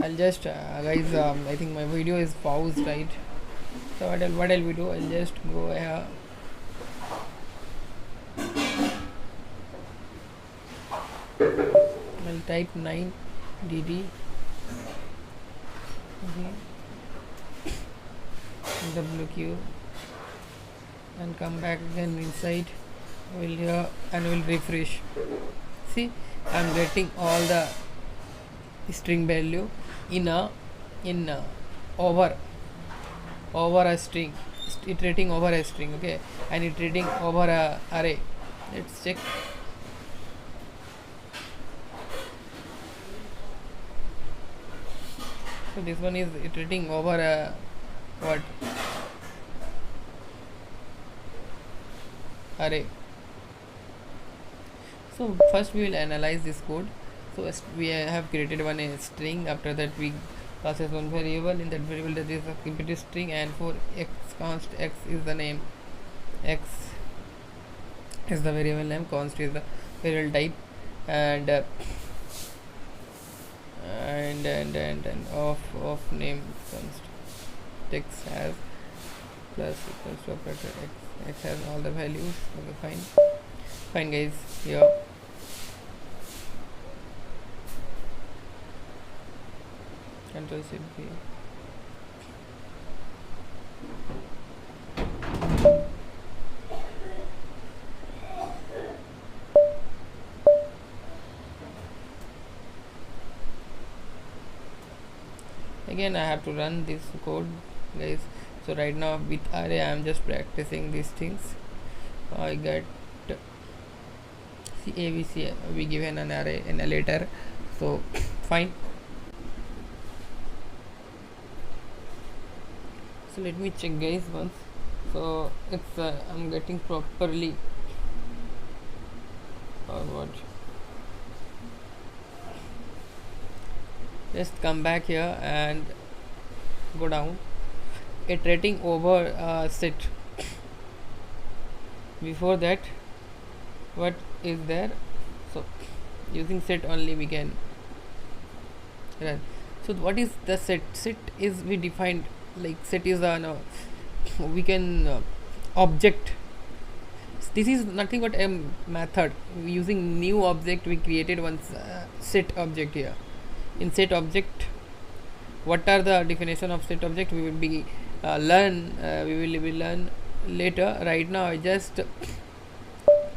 I'll just guys, I think my video is paused, right? So what I'll we do, I'll just go here. I'll type 9 dd, okay, wq, and come back again inside. Will here and will refresh. See, I'm getting all the string value in over a string, iterating over a string, okay, and iterating over a array. Let's check. So this one is iterating over a what array. So first we will analyze this code. So we have created one string. After that we passes one variable. In that variable there is a empty string, and for x const x is the name, x is the variable name, const is the variable type, and of name const text has plus equals to operator x has all the values. Okay, fine guys. Here Control Shift V. Again I have to run this code, guys. So right now with array I am just practicing these things. I got ABC, we given an array in a letter, so fine. So let me check, guys, once. So it's I'm getting properly or what. Just come back here and go down, iterating over set. Before that, what is there? So using set only we can run. So what is the set? Set is we defined, like set is a we can object. This is nothing but a method. Using new object we created one set object here. In set object, what are the definition of set object? We will be we will learn later. Right now I just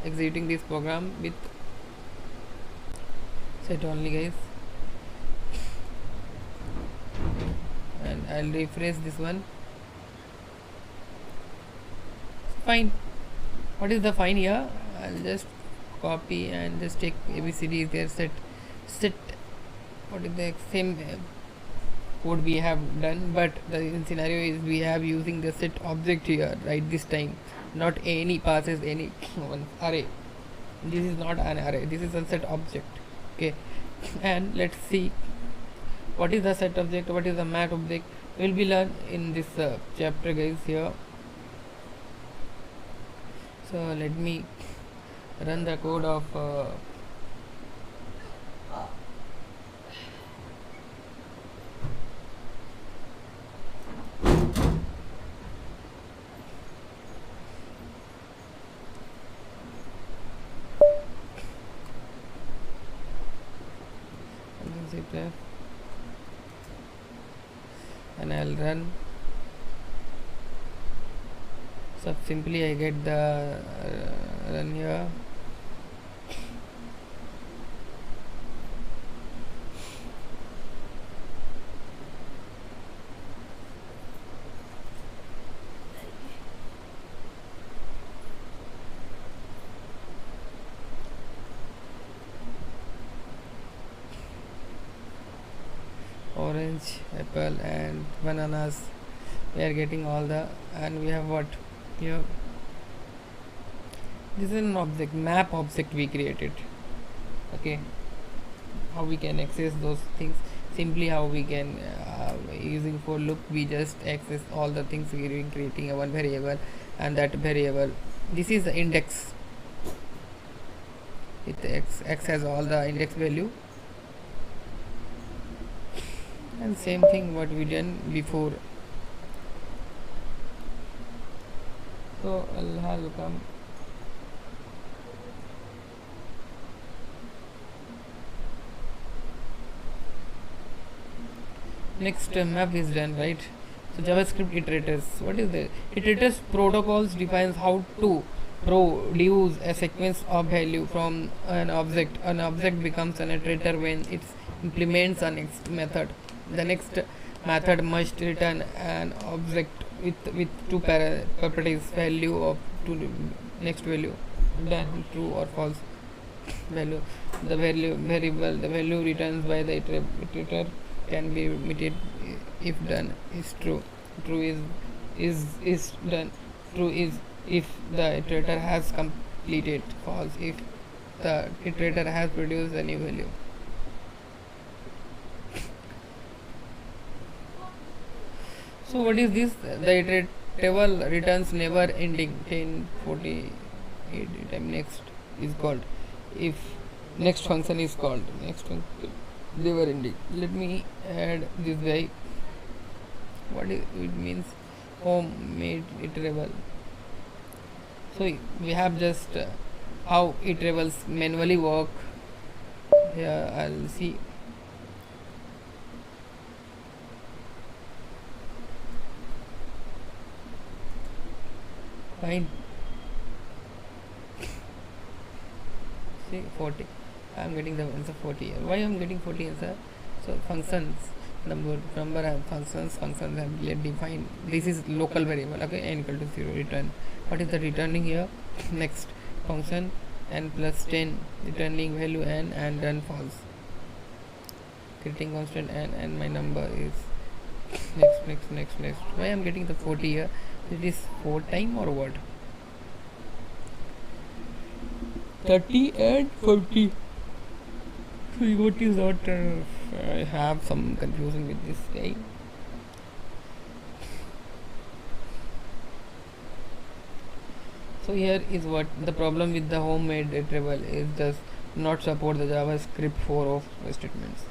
executing this program with set only, guys, and I'll refresh this one. Fine. What is the fine here? I'll just copy and just take ABCD is there. Set what is the same code we have done, but the scenario is we have using the set object here, right? This time not any passes any one array. This is not an array, this is a set object, okay. And let's see what is the set object, what is the mat object. Will be learn in this chapter, guys, here. So let me run the code of and I'll run. So simply I get the run here. Orange, apple and bananas, we are getting all the, and we have what here, this is an object, map object we created, okay. How we can access those things? Simply how we can using for loop we just access all the things we are creating a one variable, and that variable, this is the index, it x has all the index value, and same thing what we done before. So I'll have come next. Map is done, right? So JavaScript iterators, what is the iterators protocols defines how to produce a sequence of value from an object. An object becomes an iterator when it implements a next method. The next method must return an object with two properties, value of to next value, then true or false value. The value variable, the value returns by the iterator can be omitted if done is true. True is done. True is if the iterator has completed. False if the iterator has produced a new value. So what is this? The iterable returns never ending 1048 time next is called. If next function is called next function never ending. Let me add this guy. What is it means? Homemade iterable. So we have just how iterables manually work. Here I'll see. Fine. See 40. I am getting the answer 40 here. Why I am getting 40 answer? So functions number have functions have defined. This is local variable. Okay, n equal to 0 return. What is the returning here? Next function n plus 10 returning value n and then false. Creating constant n and my number is next. Why I am getting the 40 here? It is 4 time or what? 30 and 40. What is that? I have some confusion with this guy. So here is what the problem with the homemade iterable is, does not support the JavaScript 4 of statements.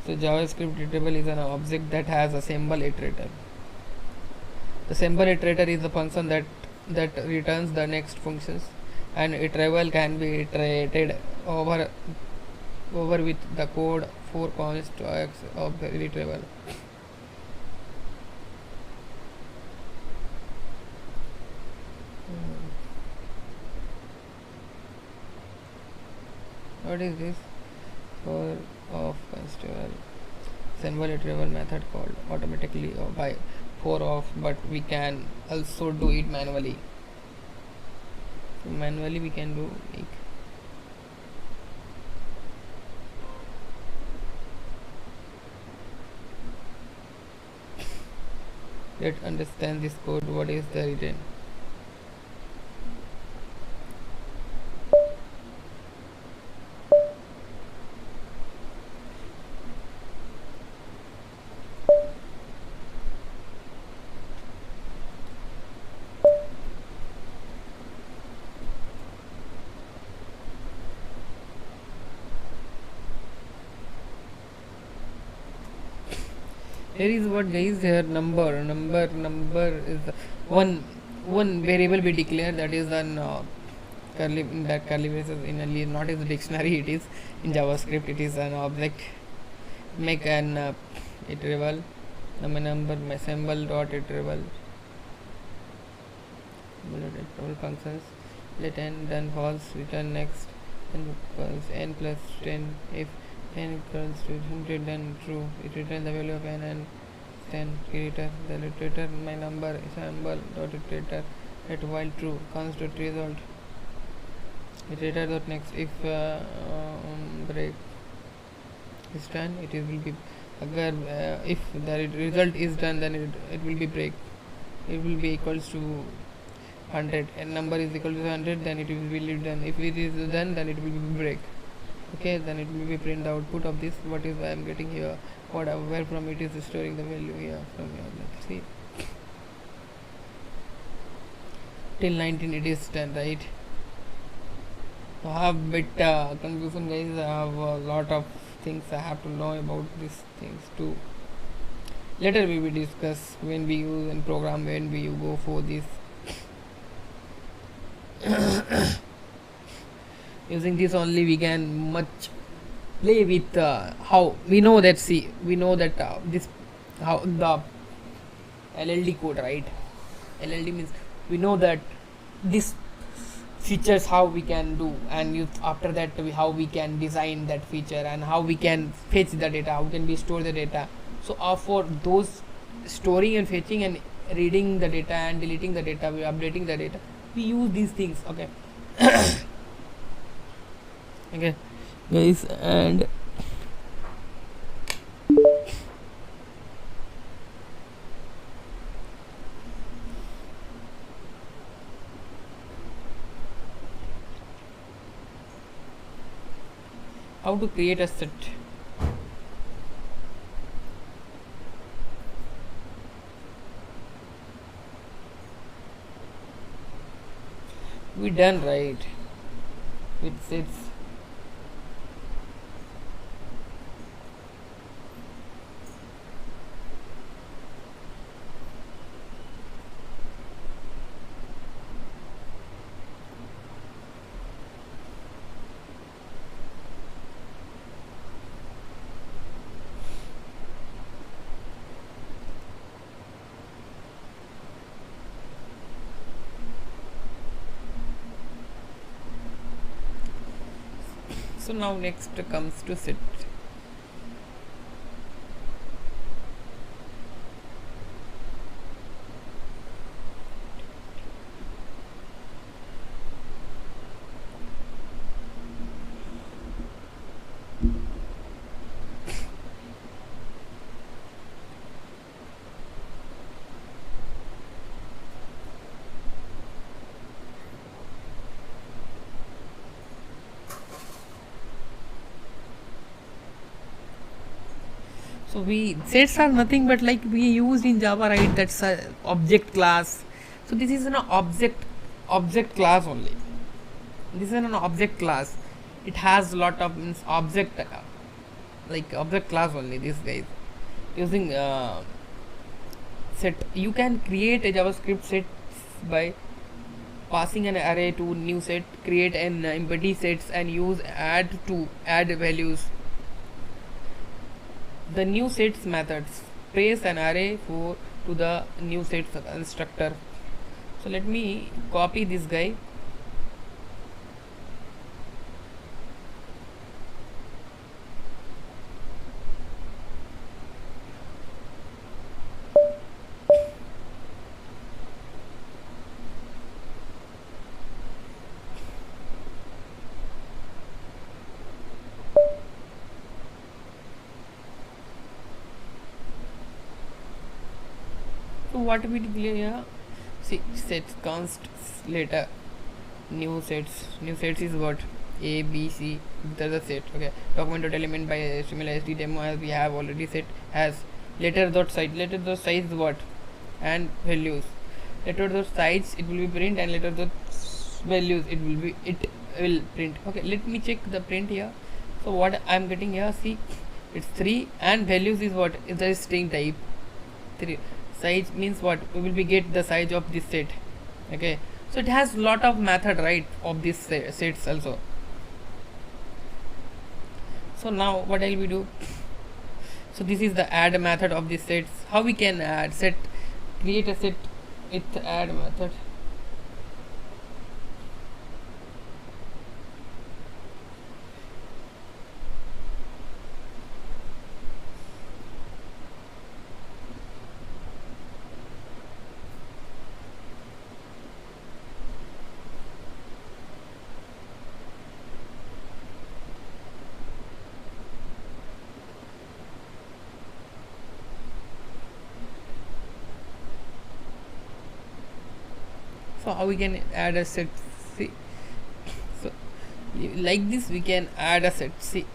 So JavaScript iterable is an object that has a symbol iterator. The symbol iterator is the function that returns the next functions, and iterable can be iterated over with the code 4 const x of the iterable. What is this? 4 of constable symbol iterable method called automatically or by 4 of, but we can also do it manually. So manually we can do like let's understand this code. What is the written? Here is what guys, here number is the one variable we declare, that is an curly, in that curly braces in a not is a dictionary, it is in JavaScript, it is an object. Make an iterable number my symbol dot iterable functions, let n then false, return next, n equals n plus 10 if n equals to 100 then true, it returns the value of n and 10 iterator, the iterator my number symbol dot iterator at while true const dot result iterator dot next, if break is done it will be agar if the result is done then it will be break, it will be equals to 100 and number is equal to 100 then it will be done, if it is done then it will be break. Okay, then it will be print the output of this. What is I am getting here, where from it is storing the value here from here. Let's see, till 19 it is done, right? So I have bit confusion guys, I have a lot of things I have to know about these things too. later we will discuss when we use and program, when we go for this. Using this only we can much play with how we know that, see, we know that this how the LLD code, right? LLD means we know that this features how we can do, and use after that how we can design that feature, and how we can fetch the data, how can we store the data. So for those storing and fetching and reading the data and deleting the data, we updating the data, we use these things. Okay. Okay guys, and how to create a set. We done right with sets. So now next comes to set. So we sets are nothing but like we use in Java, right? That's a object class. So this is an object class only. This is an object class. It has lot of means object like object class only. This guys using set. You can create a JavaScript set by passing an array to new set, create an empty sets, and use add to add values. The new sets methods trace an array for to the new sets constructor. So let me copy this guy. So what we declare here, see, sets const later new sets is what, a b c, that's the set. Okay, document.element by HTML SD demo, as we have already set, has letter dot size what, and values. Letter dot size it will be print, and letter dot values it will print. Okay, let me check the print here. So what I'm getting here, see, it's 3, and values is what, is the string type 3. Size means what, we will be get the size of this set. Okay, so it has lot of method, right, of this sets also. So now what I will do, so this is the add method of this sets. How we can add set, create a set with add method. So how we can add a set, see, so like this we can add a set. See,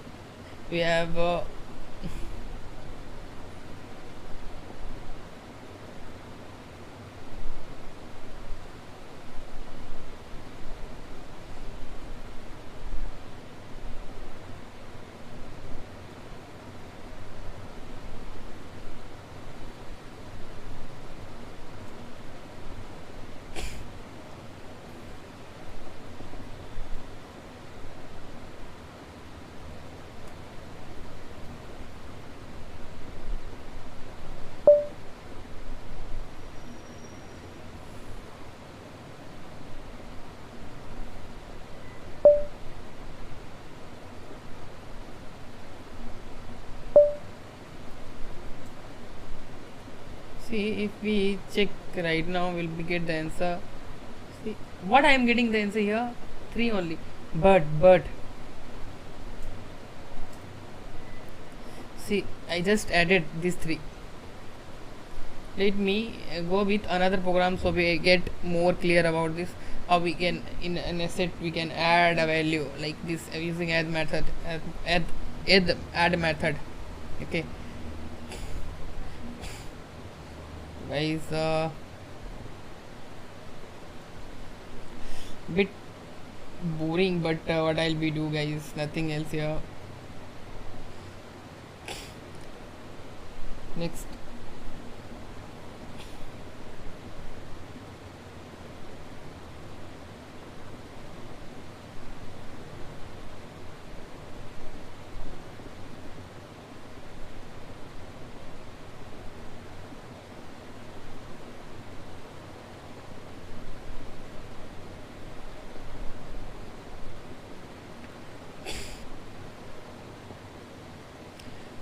we have See, if we check right now, we'll be get the answer. See, what I am getting the answer here? 3 only. But see, I just added these 3. Let me go with another program so we get more clear about this. How we can in a set we can add a value like this using add method, add method. Okay, guys, bit boring, but what I'll be do, guys, nothing else here. Next,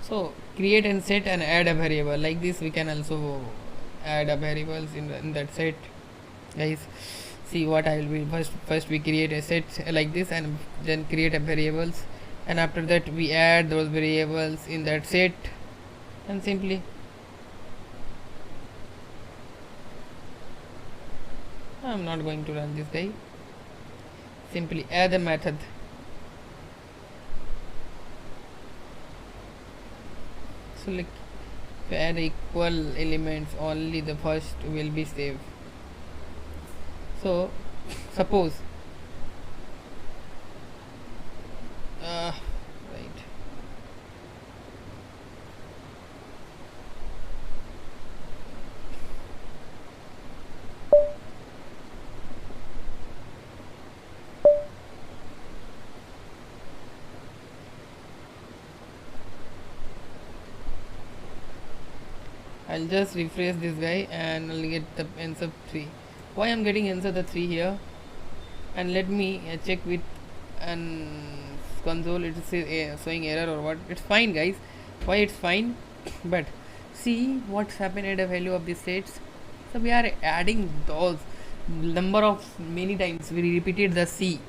so create and set and add a variable like this. We can also add a variables in that set, guys. See what I will be first we create a set like this and then create a variables, and after that we add those variables in that set, and simply I'm not going to run this guy. Simply add a method. So like add equal elements, only the first will be saved. So suppose right, I'll just refresh this guy and I'll get the answer 3. Why I'm getting answer the 3 here? And let me check with an console. It is showing error or what? It's fine, guys. Why it's fine? But see what's happened at the value of these sets. So we are adding those number of many times. We repeated the C.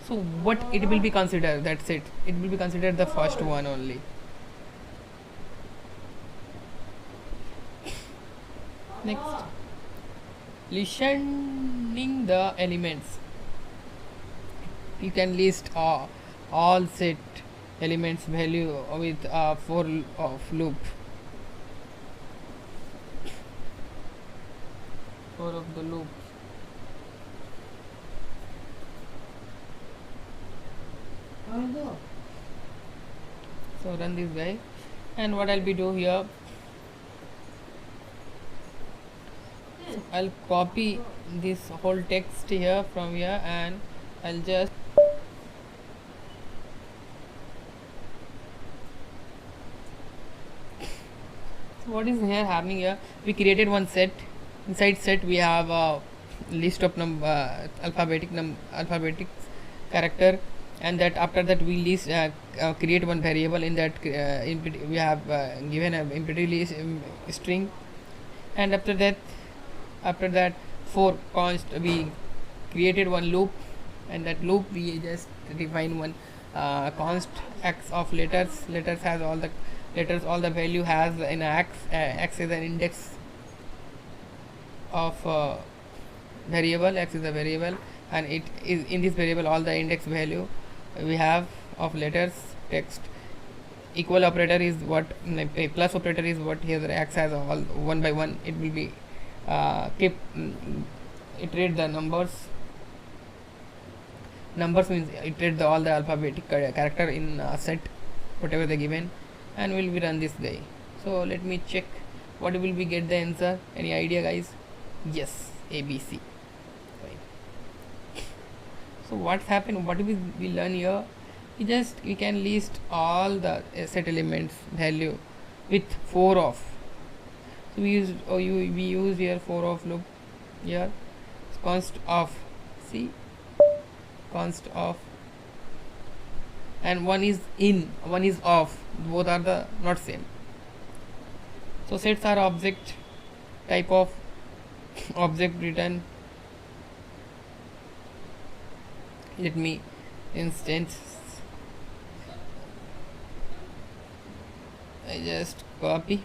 So what it will be considered? That's it. It will be considered the first one only. Next, listening the elements. You can list all set elements value with a for of loop. For of the loop. So run this guy, and what I'll be do here, I'll copy this whole text here from here and I'll just so what is here happening here, we created one set. Inside set we have a list of alphabetic character, and that after that we list create one variable in that we have given a empty list string, and after that for const we created one loop, and that loop we just define one const x of letters. Letters has all the letters, all the value has in x. X is an index of variable. X is a variable, and it is in this variable all the index value we have of letters. Text equal operator is what, plus operator is what here. X has all one by one. It will be keep iterate the numbers means iterate all the alphabetic character in a set whatever they given, and will be run this guy. So let me check what will be get the answer. Any idea, guys? Yes, ABC. Right. So what's happened, what we learn here, we can list all the set elements value with 4 of. So we use here 4 of loop here. Const of, see, const of, and one is in, one is off, both are the not same. So sets are object type of object return. Let me instance. I just copy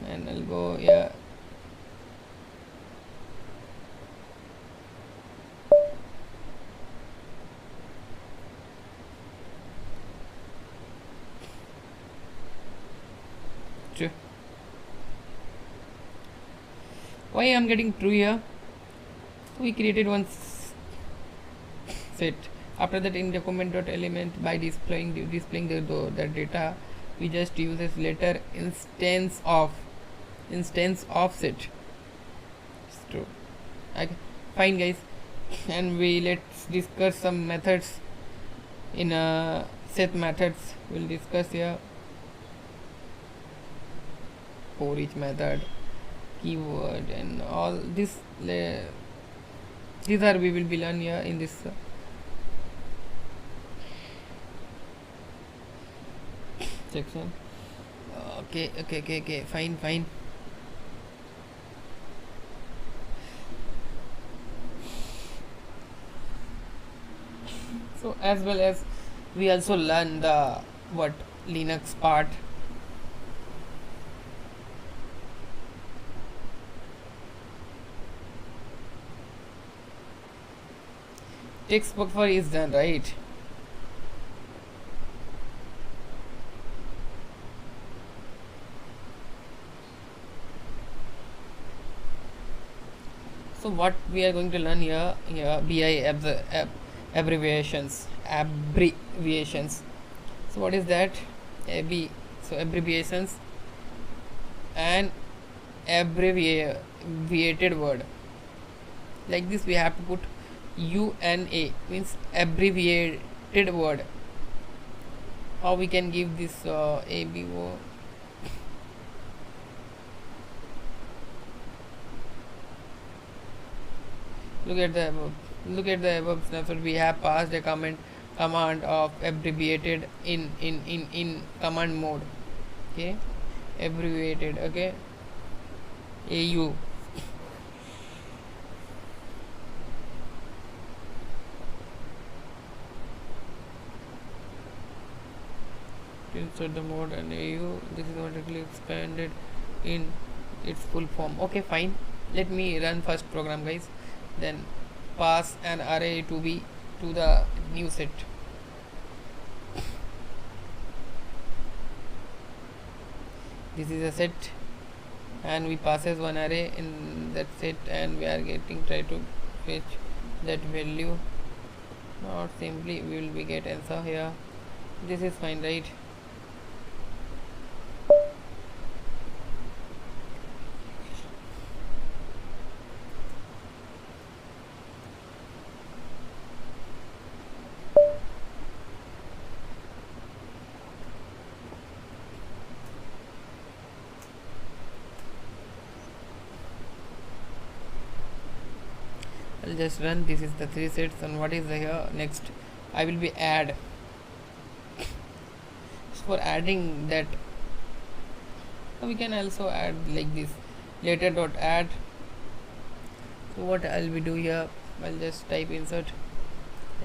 and I'll go here. True. Why I'm getting true here? We created one set. After that, in document.element, by displaying the data, we just use this letter instance of set. It's true. Okay, fine guys, and let's discuss some methods in set methods. We'll discuss here for each method, keyword, and all this. These are we will be learn here in this section. Okay, fine. So as well as we also learn the Linux part. Text buffer is done, right? So what we are going to learn here BI abbreviations. So what is that? So abbreviations and abbreviated word. Like this we have to put UNA, means abbreviated word. How we can give this ABO? Look at the above snapshot. We have passed a command of abbreviated in command mode. Okay, abbreviated. Okay, AU. Insert the mode and AU. This is automatically expanded in its full form. Okay, fine. Let me run first program, guys. Then pass an array to the new set. This is a set, and we passes one array in that set, and we are try to fetch that value. Not simply we will be get answer here. This is fine, right? I'll just run. This is the 3 sets, and what is the here next? I will be add. So for adding that, we can also add like this later dot add. So what I'll be do here? I'll just type insert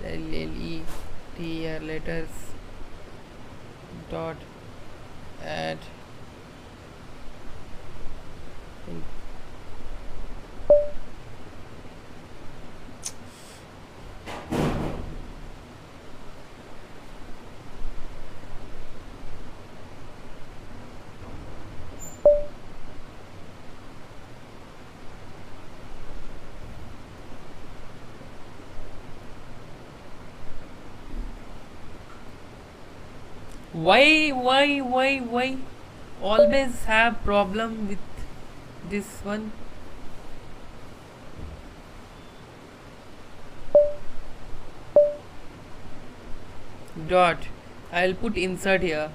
letters dot add. Why always have problem with this one? Dot, I'll put insert here.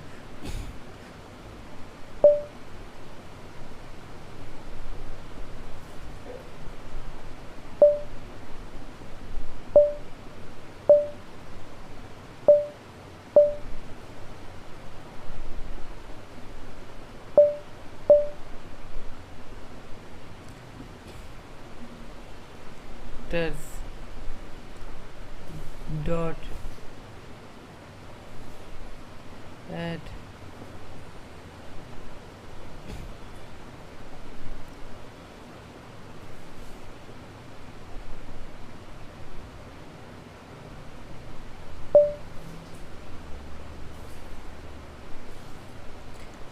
selectors dot add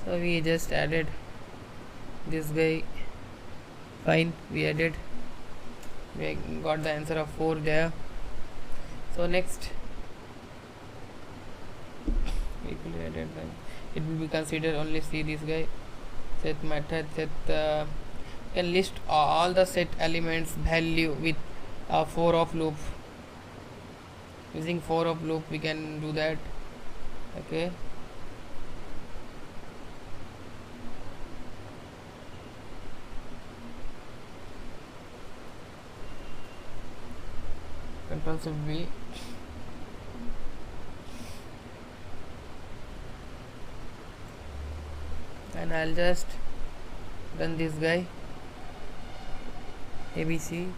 so we just added this guy. Fine, we added, we got the answer of 4 there. So next we will added then it will be considered only. See this guy, set method set can list all the set elements value with a for of loop. Using for of loop we can do that. Okay, Control Shift V. And I'll just run this guy ABC.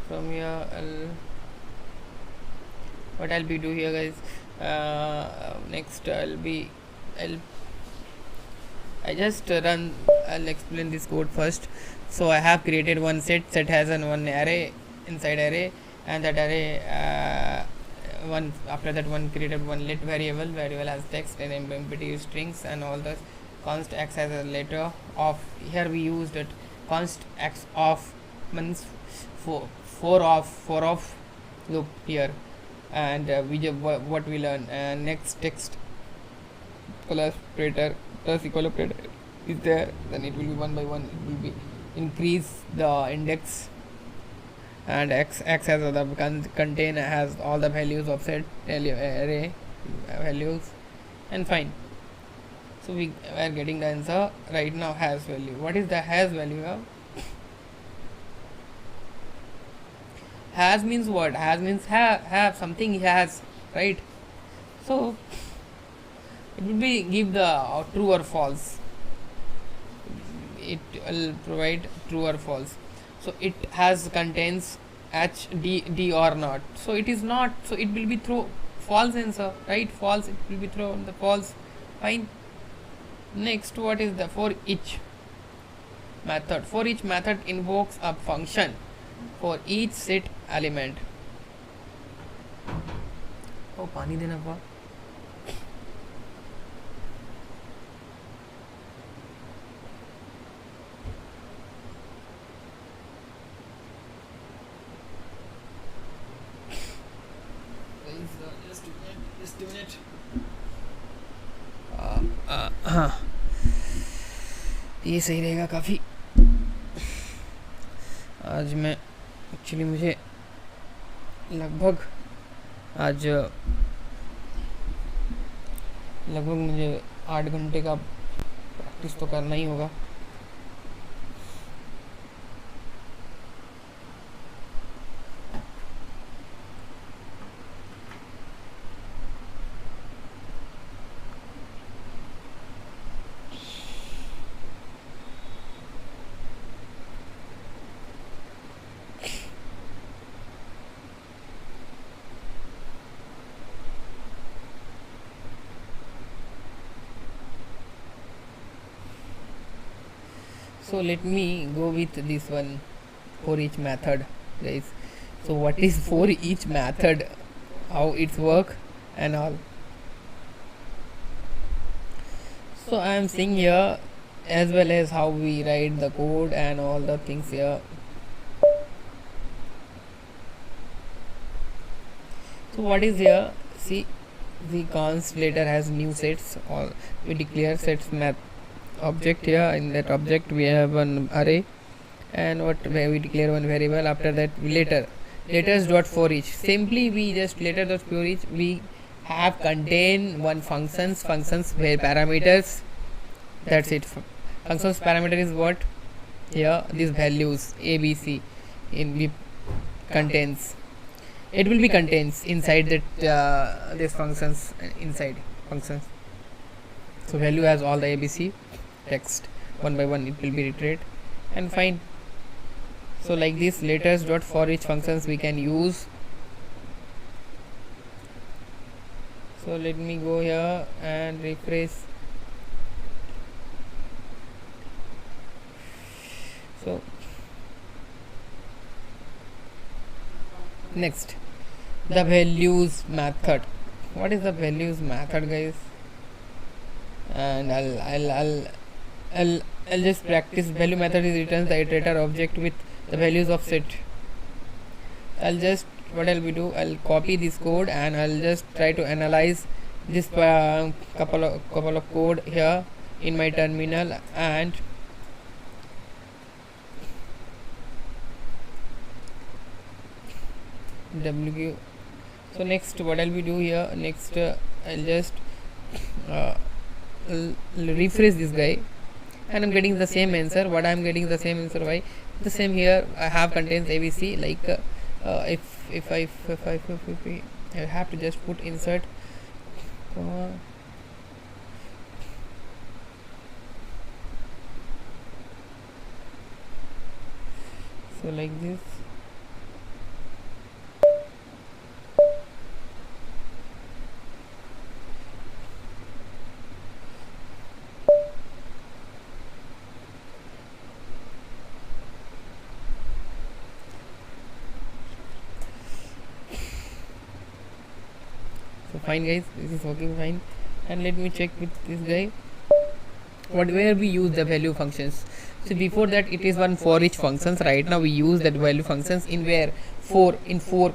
From here what I'll be do here guys, next I'll explain this code first. So I have created one set has one array inside array, and that array after that one created one let variable has text and empty strings, and all the const acts as a letter of. Here we used it const acts of means for of loop here, and what we learn, next text collaborator plus equalizer is there, then it will be one by one, it will be increase the index, and x as the contain has all the values of set array values, and fine. So we are getting the answer right now. Has value, what is the has value of? Has means what? Has means have something he has, right? So it will be give the true or false. It will provide true or false. So it has contains h d or not. So it is not. So it will be throw false answer, right? False. It will be thrown the false. Fine. Next, what is the for each method? For each method invokes a function for each set element. Oh, पानी देना पड़ा. Just a minute. हाँ, ये सही रहेगा काफ़ी. आज मैं एक्चुअली मुझे लगभग मुझे 8 घंटे का प्रैक्टिस तो करना ही होगा. So let me go with this one, for each method, guys. So what is for each method, how it's work and all. So I am seeing here as well as how we write the code and all the things here. So what is here? See, the const later has new sets, or we declare sets math object here. In that object we have an array, and where we declare one variable. After that letters dot for each. Simply we just letter dot for each. We have contain one functions where parameters. That's it. Functions parameter is what? Here these values ABC in contains. It will be contains inside that these functions inside functions. So value has all the ABC text one by one. It will be retrieved. and fine. So like this letters dot for each functions we can use. So let me go here and refresh. So next, the values method. What is the values method, guys? And I'll just practice. Value method is returns the iterator object with the values of set. What I'll do, I'll copy this code and I'll just try to analyze this couple of code here in my terminal and WQ. So next, what I'll be do here, next I'll just refresh this guy and I'm getting the same answer. What I'm getting the same answer, why? The same here I have contains ABC, like if I have to just put insert so like this. So fine guys, this is working fine. And let me check with this guy where we use the value functions. So before that it is one for each functions. Right now we use that value functions in where for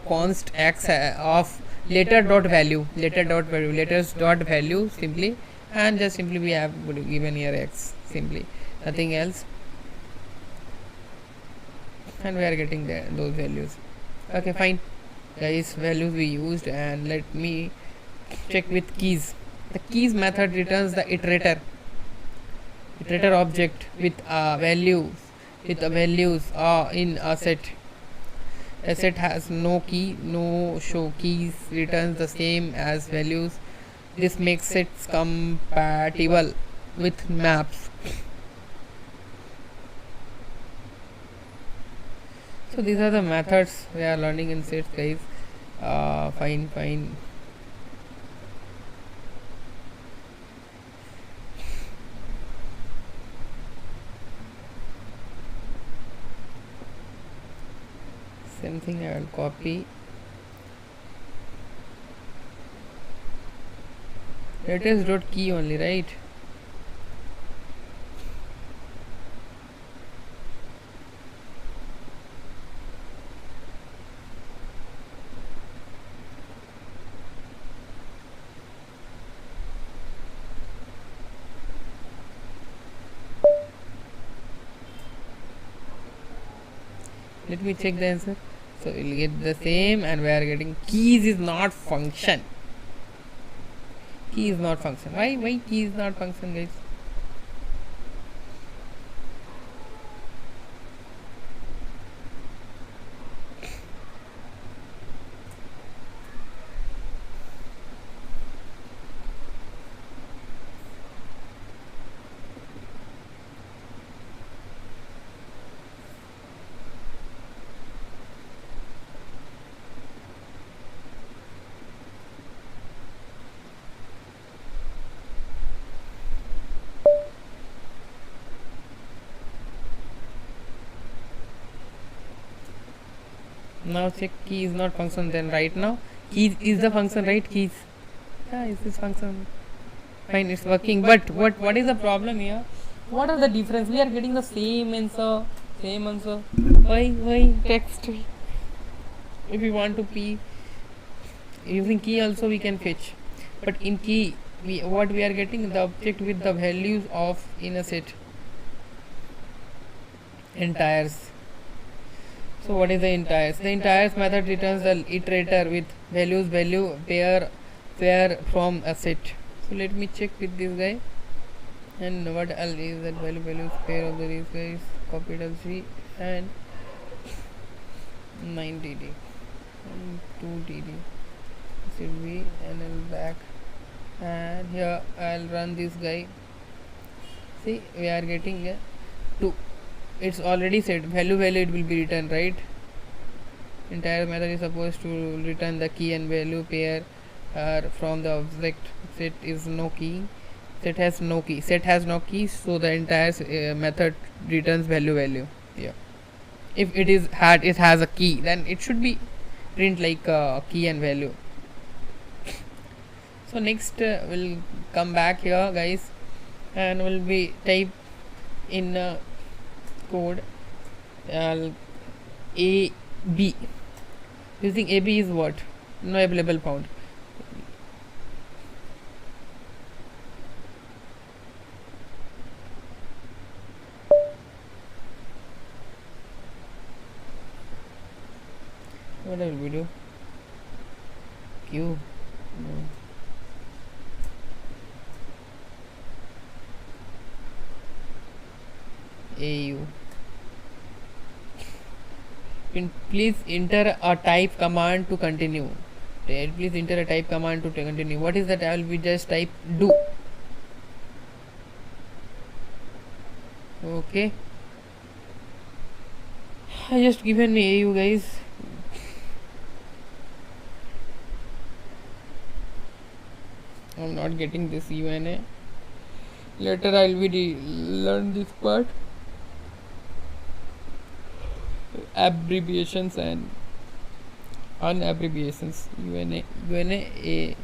const x of letters dot value simply, and just simply we have given here x, simply nothing else, and we are getting those values. Okay, fine guys, values we used. And let me check with keys. The keys method returns the iterator object with values in a set. A set has no key, no show keys, returns the same as values. This makes sets compatible with maps. So these are the methods we are learning in sets, guys. Fine. Same thing I will copy. Letters dot key only, right? Let me check the answer. So we'll get the same, and we are getting keys is not function. Key is not function. Why key is not function, guys? Now check key is not function. Then right now key is the function, right? Keys, yeah, is this function. Fine, it's working. But what is the problem here? What are the difference? We are getting the same answer. Why text? If we want to p using key also we can fetch, but in key we are getting the object with the values of in a set entires. So what is the entires? The entires method returns the iterator with value pair from a set. So let me check with this guy. And what else is that values pair of these guys? Capital C and 9TD and 2TD. Should be NL back. And here I'll run this guy. See, we are getting a 2. it's already set value it will be returned, right? Entire method is supposed to return the key and value pair from the object. Set is no key. Set has no key. Set has no key, so the entire method returns value. Yeah. If it has a key, then it should be print like key and value. So next we'll come back here, guys, and we'll be type in code AB. Using AB is what? No available found. What will we do? Q. No. AU. Please enter a type command to continue. Please enter a type command to continue. What is that? I will be just type do. Okay. I just given me AU, guys. I'm not getting this UNA. Later I'll be learn this part. Abbreviations and unabbreviations. UNA A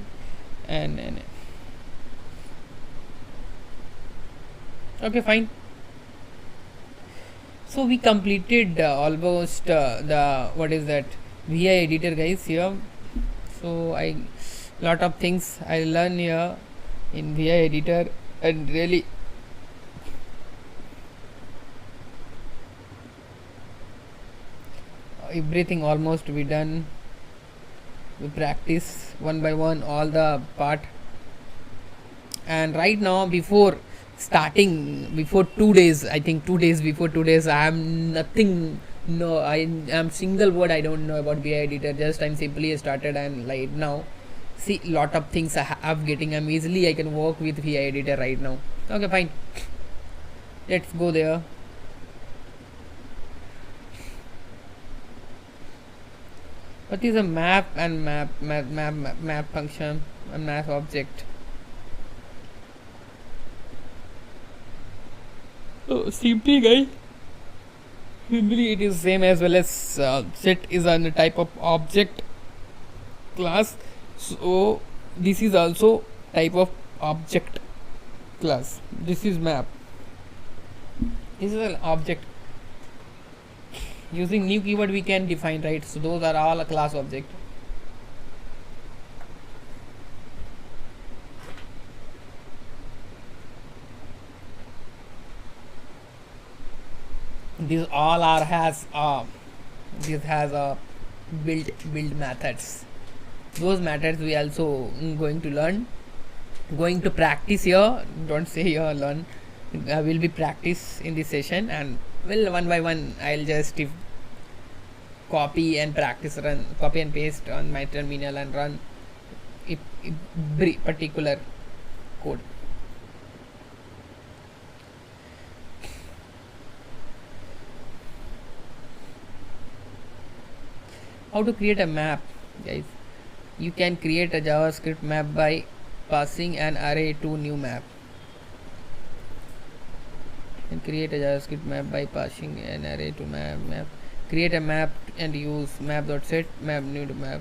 and NA. Okay, fine. So we completed almost the what is that VI editor, guys, here. So lot of things I learn here in VI editor, and really everything almost we done. We practice one by one all the part, and right now before 2 days, I think 2 days before 2 days, I am nothing. No, I am single word I don't know about VI editor. Just I'm simply started, and right now see lot of things I have getting. I'm easily I can work with VI editor right now. Okay, fine. Let's go there. What is a map and map function and map object? So simply, guys, simply it is same as well as set is a type of object class. So this is also type of object class. This is map. This is an object. Using new keyword we can define, right? So those are all a class object. These all are has this has a build methods. Those methods we also going to learn, going to practice here. Don't say here learn. Will be practice in this session, and well, one by one I'll just copy and paste on my terminal and run a particular code. How to create a map, guys? You can create a JavaScript map by passing an array to new map. And create a JavaScript map by passing an array to map. Create a map and use map.set map new to map.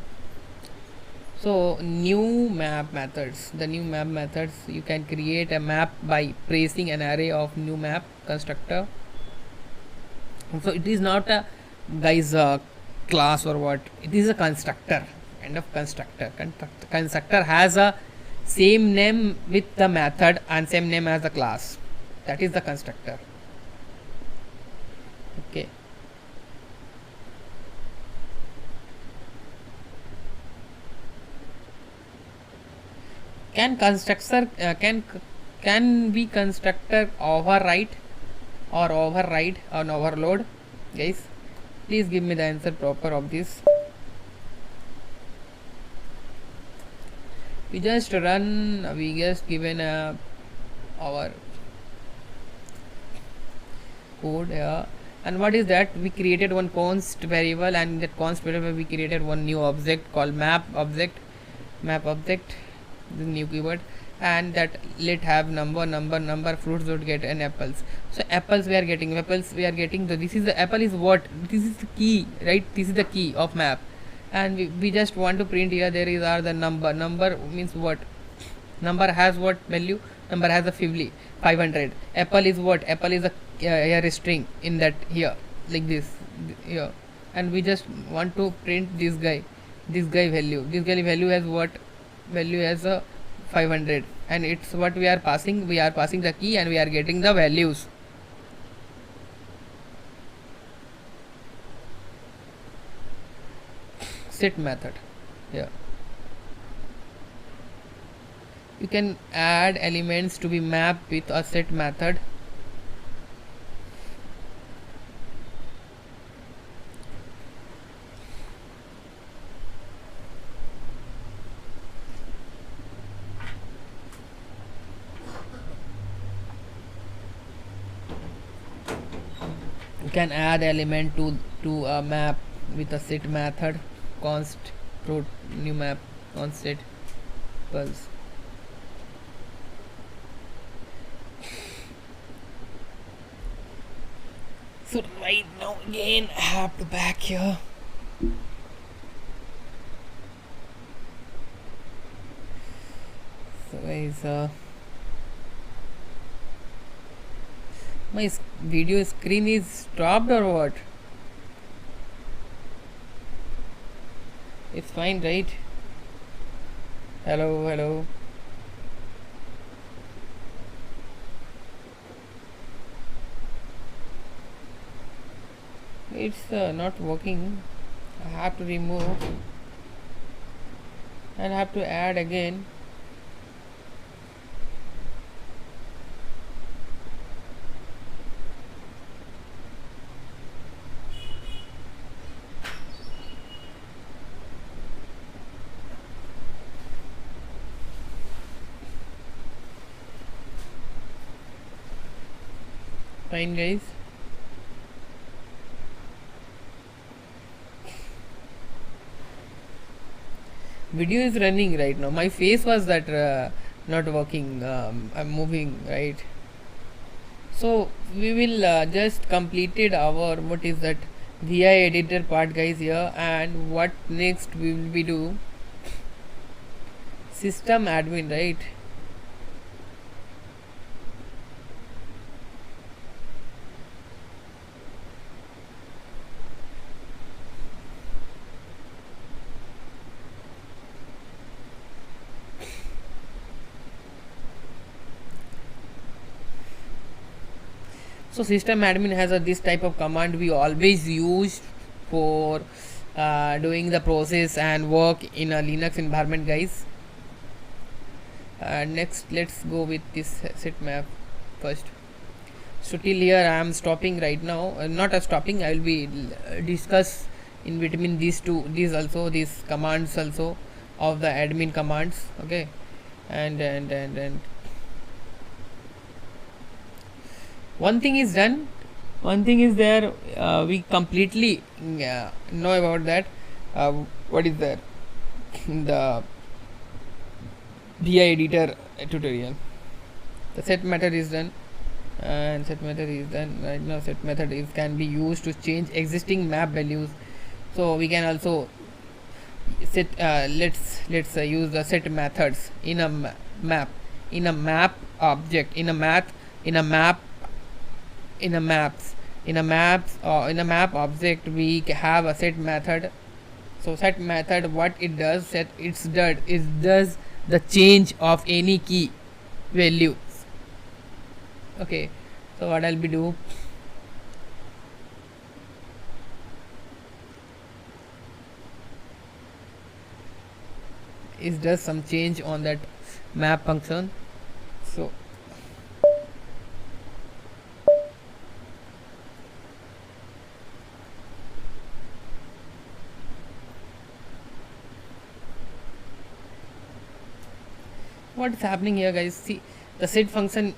So new map methods. The new map methods, you can create a map by pressing an array of new map constructor. So it is not a class or what. It is a constructor, kind of constructor. Constructor has a same name with the method and same name as the class. That is the constructor. Okay. Can constructor can be constructor overwrite or override or overload? Guys, please give me the answer proper of this. We just given our code here. And what is that? We created one const variable, and in that const variable we created one new object called map object. The new keyword, and that let have number fruits would get and apples. So apples we are getting, this is the apple is what, this is the key, right? This is the key of map, and we just want to print here there is are the number means what, number has what value, number has a 500. Apple is what, apple is a here a string in that here like this here, and we just want to print this guy value. This guy value has what, value as a 500, and it's what we are passing the key, and we are getting the values. Set method, yeah, you can add elements to be mapped with a set method. You can add element to a map with a set method, const new map const set pulse. So right now again I have to back here. So guys, my video screen is stopped or what? It's fine, right? Hello. It's not working. I have to remove and have to add again. Fine guys. Video is running right now. My face was that not working. I'm moving, right? So we will just completed our what is that VI editor part guys here, and what next we will be do system admin, right? So system admin has this type of command we always use for doing the process and work in a Linux environment guys. Next let's go with this set map first. So till here I am stopping right now, not stopping, I will be discuss in between these commands also of the admin commands, okay. And one thing is done, one thing is there, we completely know about that. What is there in the VI editor tutorial. The set method is done, and set method is done right now. Set method can be used to change existing map values. So we can also set let's use the set methods in a map object, in a map object. We have a set method. So set method, what it does, does the change of any key values, okay. So what I'll be do, is does some change on that map function. So what is happening here guys, see the set function,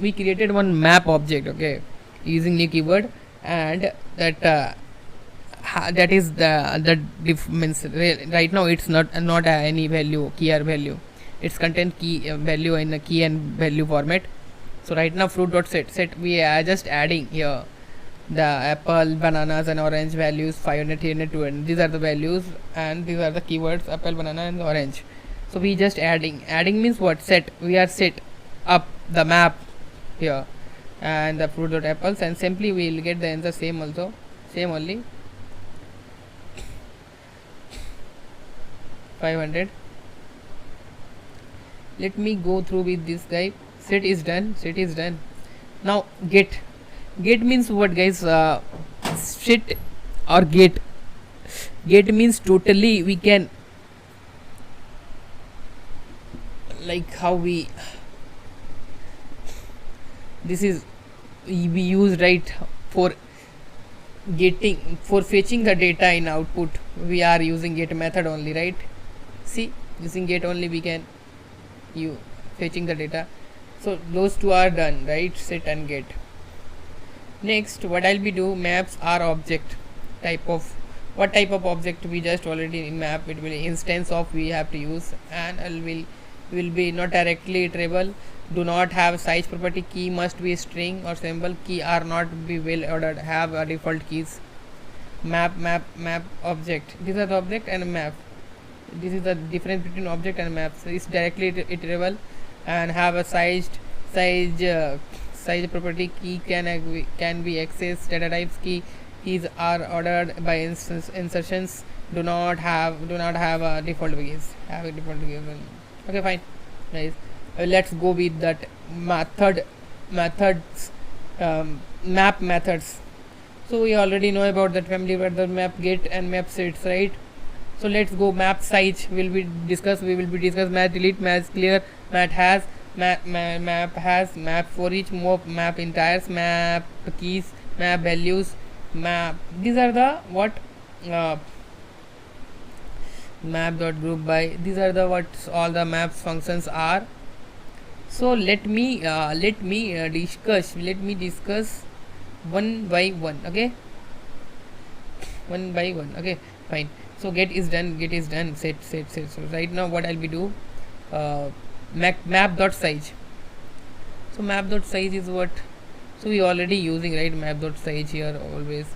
we created one map object, okay, using new keyword, and that that is the means right now it's not any value key or value, it's content key value in a key and value format. So right now fruit.set we are just adding here the apple, bananas and orange values 500, 300, 200. These are the values and these are the keywords apple, banana and orange. So we just adding means what, set, we are set up the map here and the fruit.apples, and simply we will get the answer same also, same only 500. Let me go through with this guy. Set is done, set is done. Now get means what guys, set or get means totally we can, like how we, this is we use right for getting, for fetching the data in output we are using get method only, right? See, using get only we can you fetching the data. So those two are done, right? Set and get. Next what I'll be do, maps are object type of, what type of object we just already in map, it will instance of we have to use, and will be not directly iterable, do not have size property, key must be string or symbol, key are not be well ordered, have a default keys. Map object, these are the object and map, this is the difference between object and map. So it's directly iterable and have a size property, key can be accessed, data types, keys are ordered by insertions, do not have a default keys, have a default keys. Okay, fine, nice. Let's go with that methods, map methods. So we already know about that family where the map get and map sets, right? So let's go. Map size we will be discuss map delete, map clear, map has, map has, map for each, map entires, map keys, map values, map, these are the what, map dot group by, these are the what all the maps functions are. So let me discuss one by one. Okay, one by one. Okay, fine. So get is done, set. So right now what I'll be do, map dot size. So map dot size is what, so we already using, right? Map dot size here always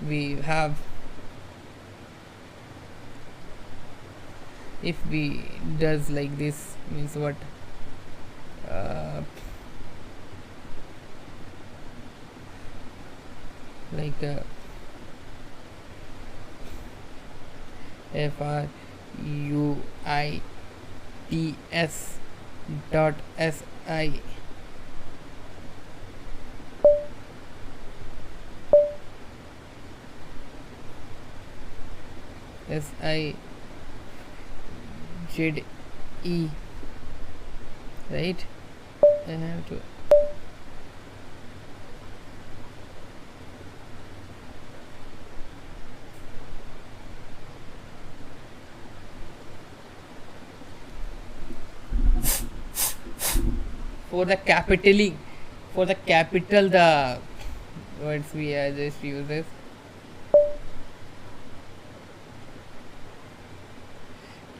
we have, if we does like this means what, like fruits dot si, SIZE, right? I have to for the capitaling, for the capital the words we just use this.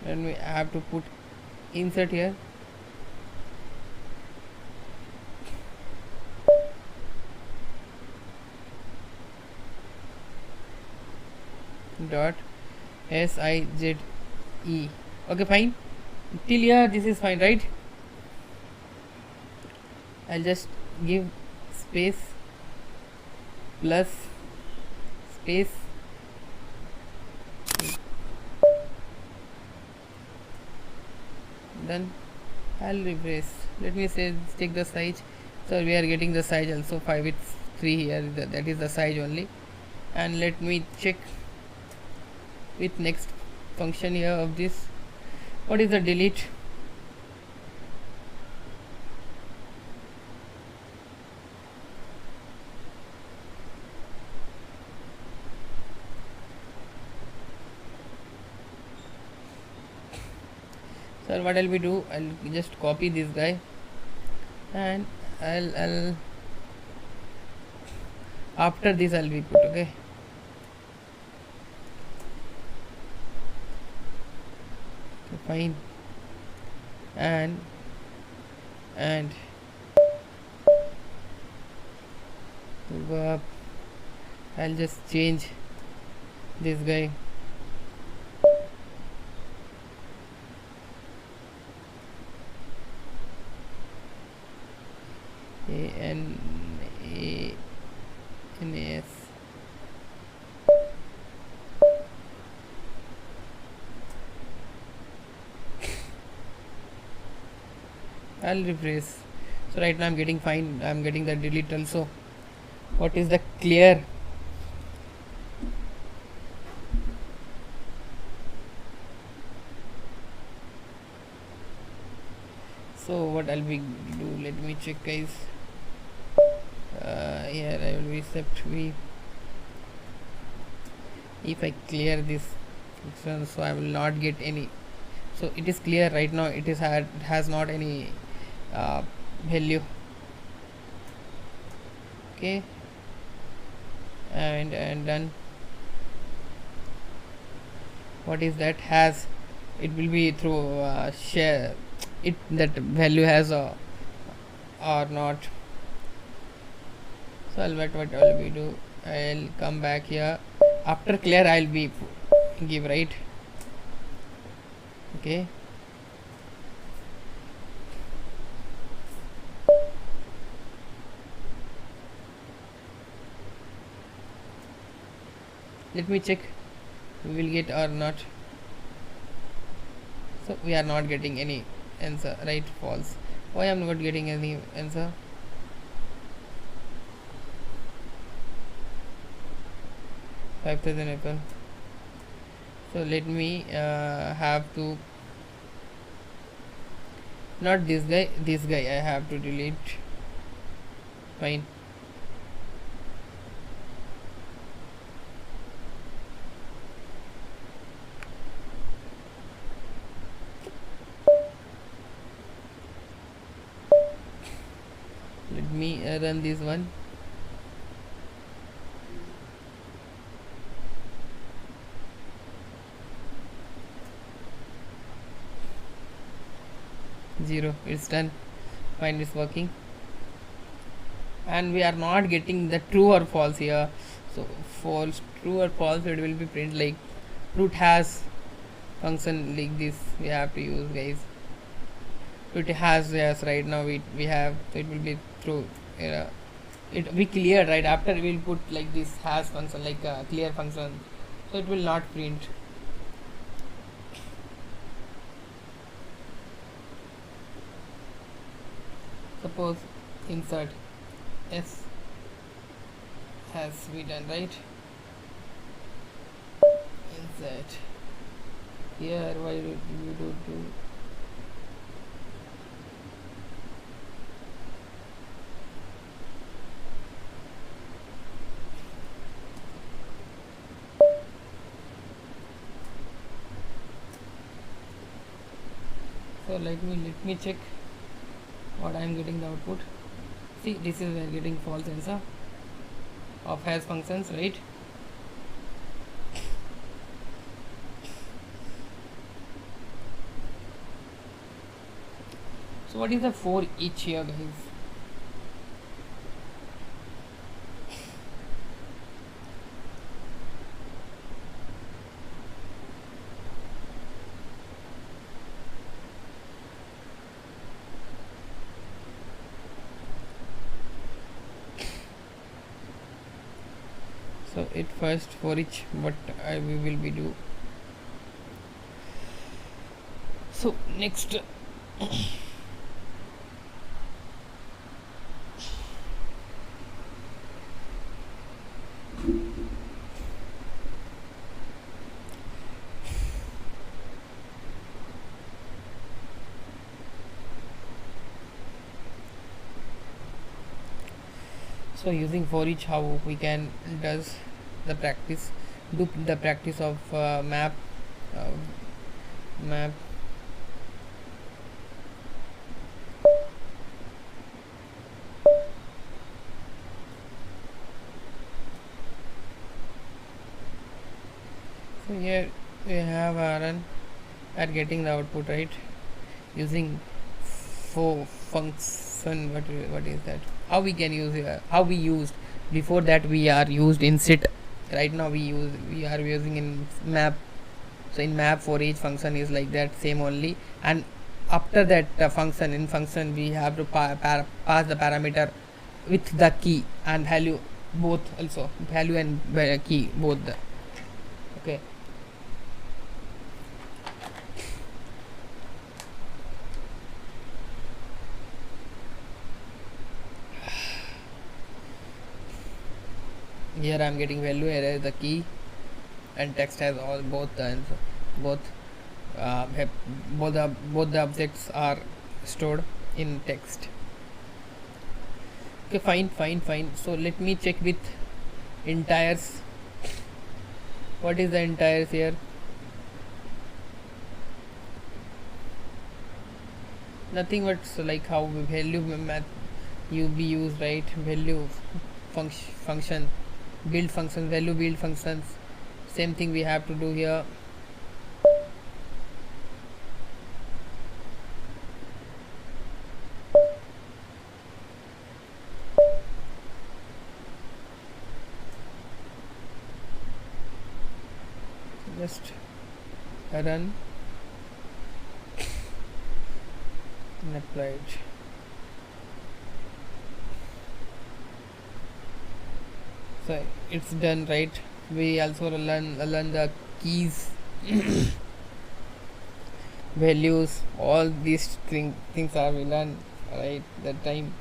And we have to put insert here, dot SIZE. Okay, fine, till here this is fine, right? I'll just give space plus space, done. I'll refresh. Let me say take the size. So we are getting the size also 5 with 3 here, that is the size only. And let me check with next function here of this, what is the delete. So what I'll be do, I'll just copy this guy and I'll After this I'll be put. Okay, fine. And go up. I'll just change this guy. ANAS. I'll refresh. So right now I'm getting fine. I'm getting the delete also. What is the clear? So what I'll be do? Let me check, guys. Here I will be except we. If I clear this function, so I will not get any. So it is clear right now. It is has not any value. Okay, and done. What is that? Has it will be through share it that value has or not. So what I'll be do? I'll come back here. After clear I'll be give, right? Okay, let me check we will get or not. So we are not getting any answer, right? False. Why I'm not getting any answer? $5,000 Apple. So let me have to not this guy I have to delete. Fine. Let me run this one. Zero. It's done. Fine, it's working. And we are not getting the true or false here. So false, true or false, it will be print like root has function like this. We have to use, guys. It has, yes, right now we have, so it will be true. It we clear right after we will put like this has function like clear function, so it will not print. Suppose insert s has we done, right? Insert here. Why do you do so let me check what I am getting the output. See, this is we are getting false answer of has functions, right? So what is the for each here, guys? So it first for each what we will be do. So next so using for each, how we can does the practice, do the practice of map here we have run at getting the output, right, using for function. What is that? How we can use how we used before that? We are used in sit. Right now we are using in map. So in map for each function is like that same only, and after that function we have to pass the parameter with the key and value both, also value and key both the, okay. Here I am getting value, here is the key, and text has all both the answer, both both the objects are stored in text. Okay, fine. So let me check with entires. What is the entires here? Nothing but like how value math you be used, right? Value function, build functions, value build functions, same thing we have to do here. Just run and apply it. So it's done, right? We also learn the keys, values, all these things are we learn, right, that time.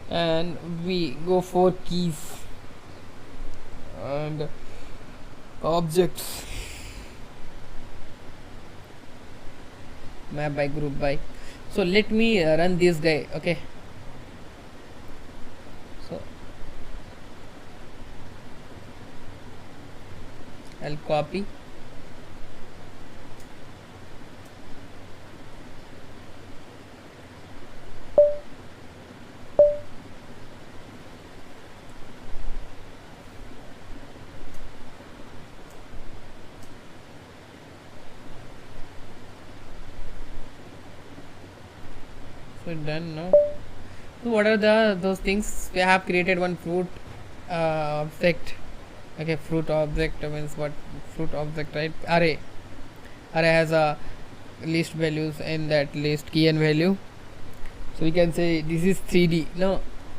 And we go for keys and objects, map by, group by. So let me run this guy, okay. So I'll copy, so done now. So what are those things? We have created one fruit object, okay. Fruit object means what? Fruit object, right? Array has a list values, in that list key and value. So we can say this is 2D,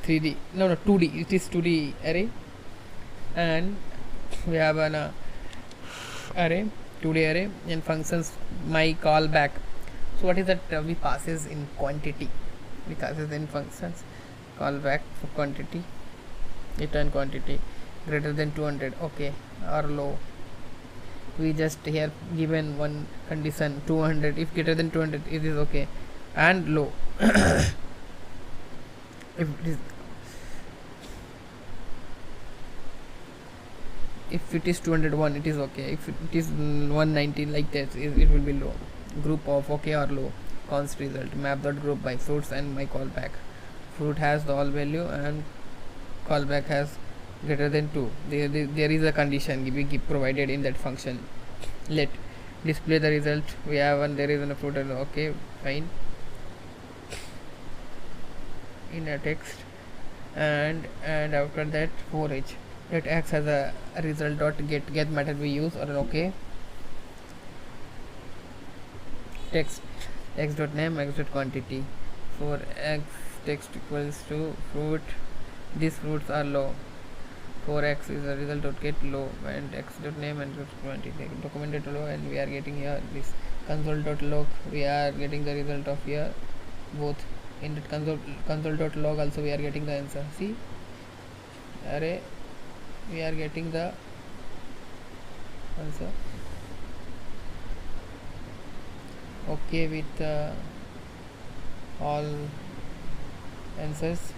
it is 2D array, and we have an array, 2D array, and functions my callback. So what is that? We passes in quantity, we passes in functions callback for quantity, return quantity greater than 200, okay, or low. We just here given one condition 200, if greater than 200 it is okay, and low. If it is 201 it is okay, if it is 190 like that it will be low. Group of okay or low, const result, map.group by fruits and my callback. Fruit has the all value and callback has greater than 2. There is a condition provided in that function. Let display the result. We have one, there is a fruit, okay, fine, in a text, and after that for each that acts as a result dot get method we use, or okay, text x dot name x dot quantity. For x text equals to fruit, these fruits are low. For x is a result dot get low, and x dot name and quantity documented low, and we are getting here this console dot log, we are getting the result of here both. In that console dot log also we are getting the answer. See, array we are getting the answer, okay, with all answers,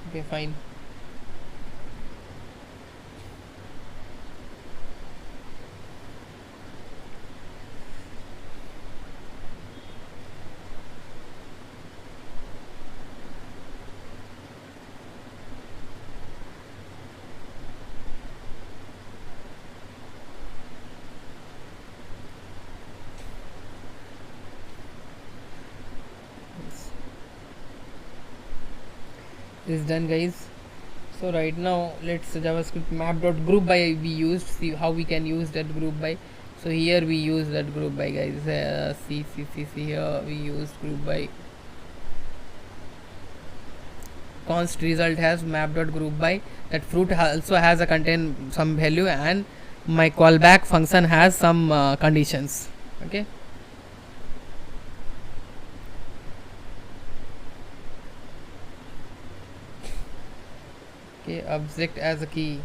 okay, fine. is done, guys. So right now let's javascript map.group by we used, see how we can use that group by. So here we use that group by, guys. See here we used group by. Const result has map.group by. That fruit also has a contain some value, and my callback function has some conditions. Okay. Okay, object as a key.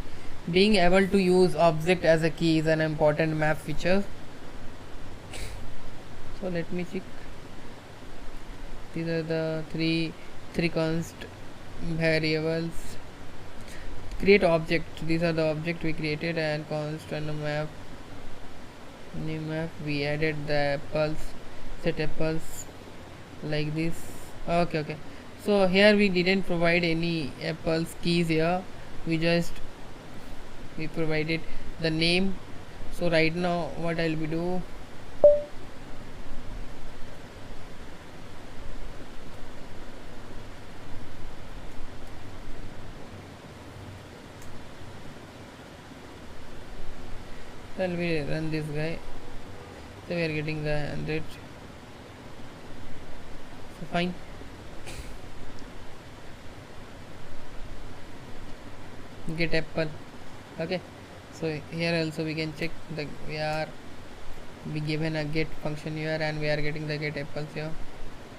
Being able to use object as a key is an important map feature. So let me check. These are the three const variables. Create object. These are the object we created, and const and a map. New map. We added the apples. Set apples like this. Okay. So here we didn't provide any apples keys here. We provided the name. So right now what I'll be do, I'll be run this guy. So we are getting the 100. So fine. Get apple. Okay, so here also we can check the we given a get function here, and we are getting the get apples here.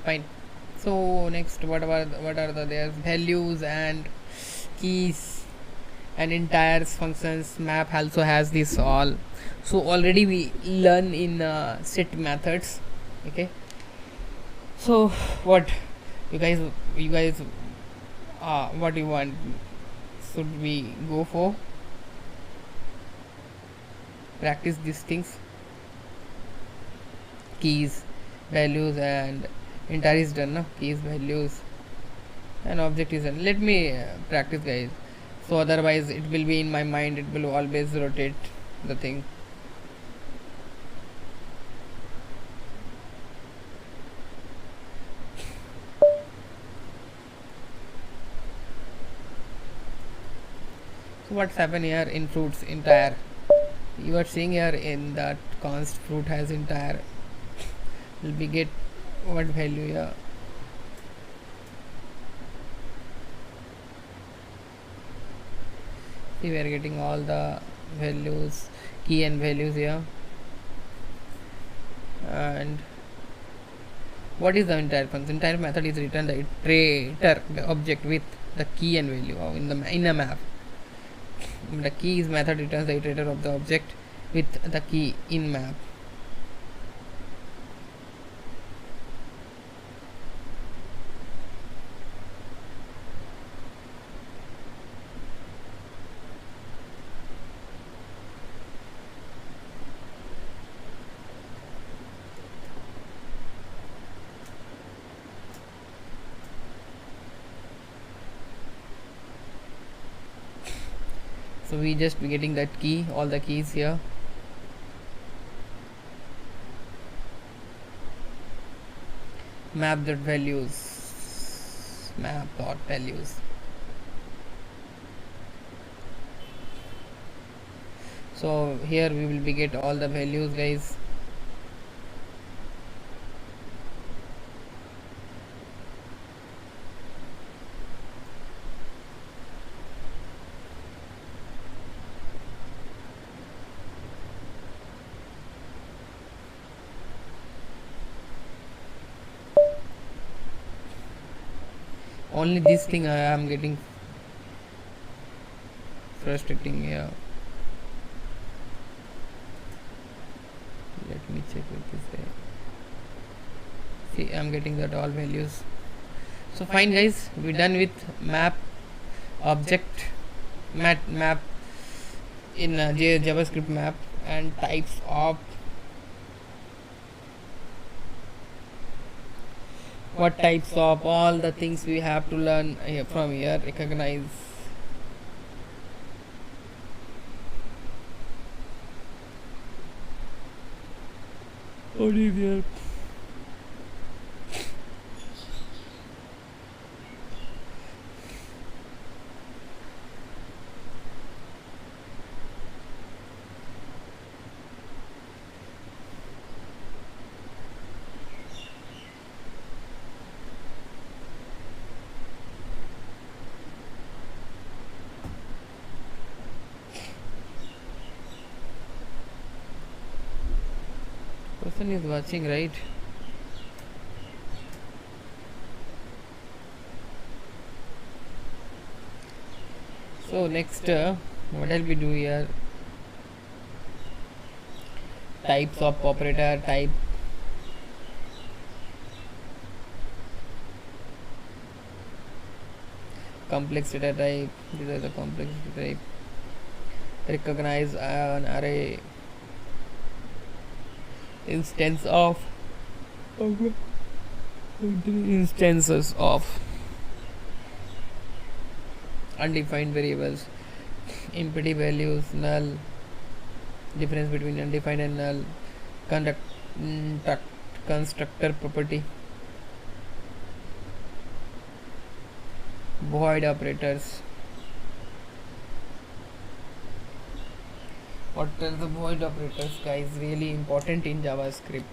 Fine. So next, what are the there's values and keys and entire functions. Map also has this all. So already we learn in set methods. Okay, so what you guys what you want, should we go for practice these things? Keys, values, and entire is done, no? Keys, values, and object is done. Let me practice, guys, so otherwise it will be in my mind, it will always rotate the thing. So what's happened here in fruits entire, you are seeing here in that const fruit has entire, will be get what value here. See, we are getting all the values, key and values here. And what is the entire function? Entire method is return the iterator, the object with the key and value in a map. The key is method returns the iterator of the object with the key in map. So we just be getting that key, all the keys here. Map dot values, map dot values. So here we will be get all the values, guys. Only this thing I am getting frustrating here. Let me check with this. See, I am getting that all values. So fine, guys, we're done with map object map in JavaScript map and types of what types of all the things we have to learn from here. Recognize Olivier. person is watching, right? So next, what else we do here? Types of operator type. Complex data type. These are the complex data type. Recognize an array. Instance of. Instances of. Undefined variables. Empty values. Null. Difference between undefined and null. Constructor property. Void operators. What are the void operators, guys? Really important in JavaScript.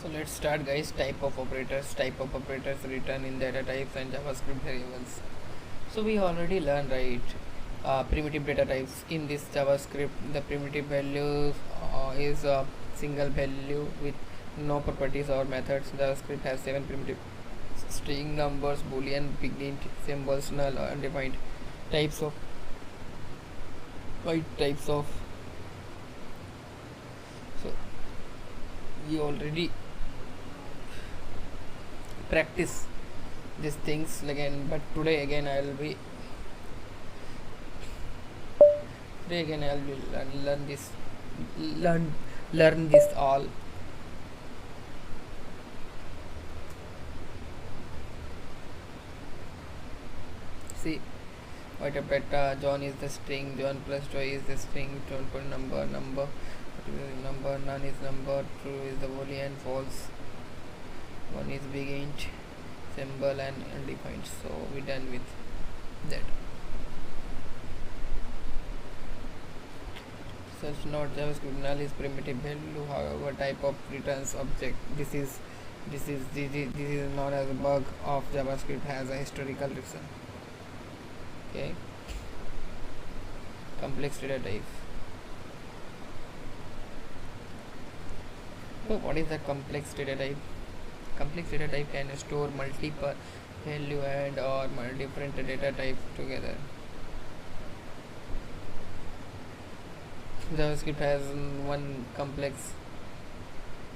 So let's start, guys. Type of operators written in data types and JavaScript variables. So we already learned, right, primitive data types in this JavaScript. The primitive value is a single value with No properties or methods. JavaScript has 7 primitive: string, numbers, boolean, big int, symbols, null, undefined types of types of. So we already practice these things again, but today again I'll be learn this, learn this all. See, what a beta. John is the string, John plus joy is the string, John put number, number none is number, true is the boolean, false one is big int, symbol and undefined. So we done with that. Such not JavaScript null is primitive value, however type of returns object. This is known as a bug of JavaScript, has a historical reason. Okay, complex data type. So what is a complex data type? Complex data type can store multiple value and or different data types together. JavaScript has one complex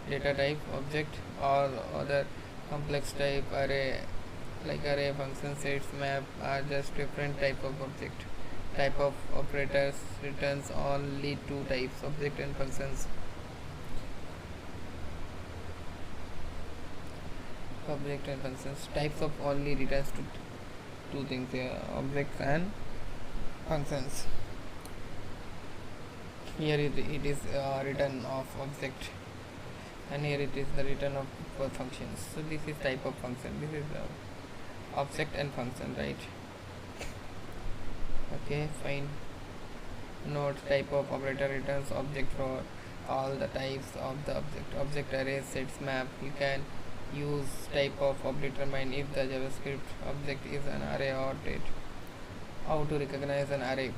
data type object, or other complex type array like array, function, sets, map are just different type of object. Type of operators returns only two types: object and functions. Object and functions. Types of only returns to two things here: objects and functions. Here it is return of object, and here it is the return of functions. So this is type of function. This is object and function, right? Okay, fine. Note: type of operator returns object for all the types of the object array, sets, map. You can use type of determine if the JavaScript object is an array or date. How to recognize an array?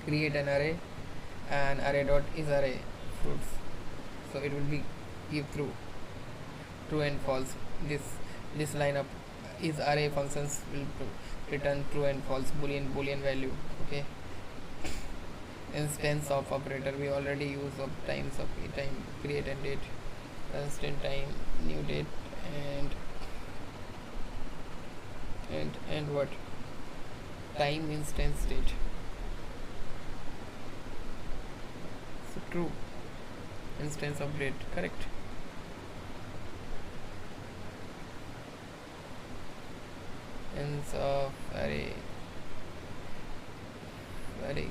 Create an array, and array dot is array fruits, so it will be give true and false. This lineup is array functions will return true and false, boolean value. Okay, instance of operator, we already use of time, create and date, constant time, new date, and what time instance date. So true instance of date, correct. Ends of array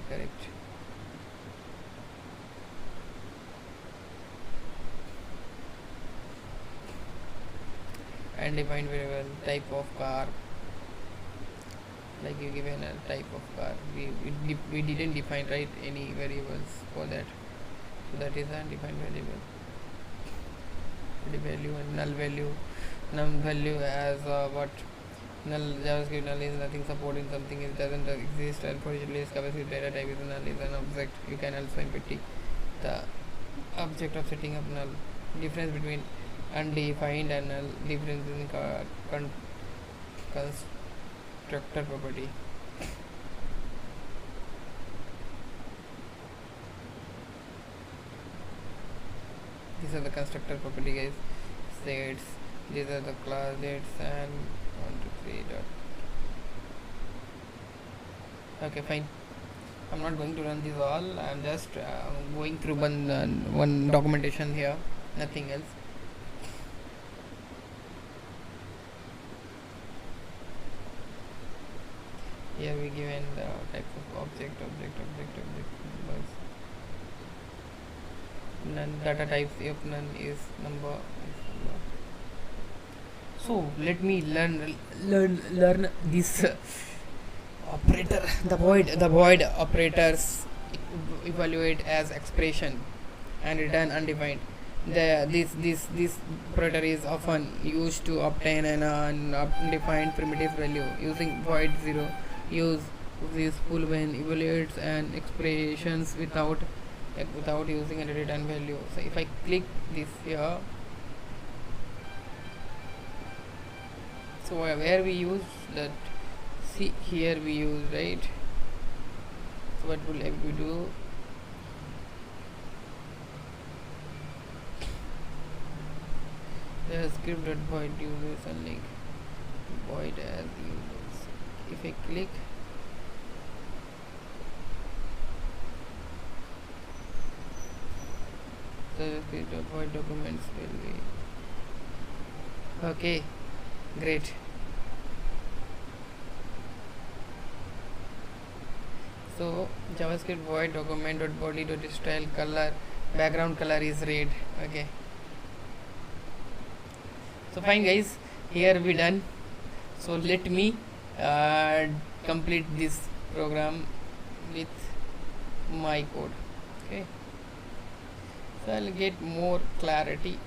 correct. And define variable, type of car, like you given a type of car, we didn't define right any variables for that, so that is undefined variable. The value and null value as what null. JavaScript null is nothing supporting something, it doesn't exist. Unfortunately, JavaScript data type is null is an object. You can also empty the object of setting up null. Difference between undefined and null, difference in constructor property. These are the constructor property, guys. Sets, these are the class dates, and 1 2 3 dot. Okay, fine. I'm not going to run this all. I'm just going through one documentation here, nothing else. Here we given the type of object numbers. None data types, if none is number. So let me learn this operator. The void operators evaluate as expression and return undefined. This operator is often used to obtain an undefined primitive value. Using void 0, use is useful when evaluates and expressions without using a return value. So if I click this here, so where we use that, see here we use, right? So what will we do? The script dot void users and link void as users. If I click, the script dot void documents will be okay. Great. So javascript void document dot body dot style color, background color is red. Okay, so fine guys, here we done. So let me complete this program with my code. Okay, so I'll get more clarity.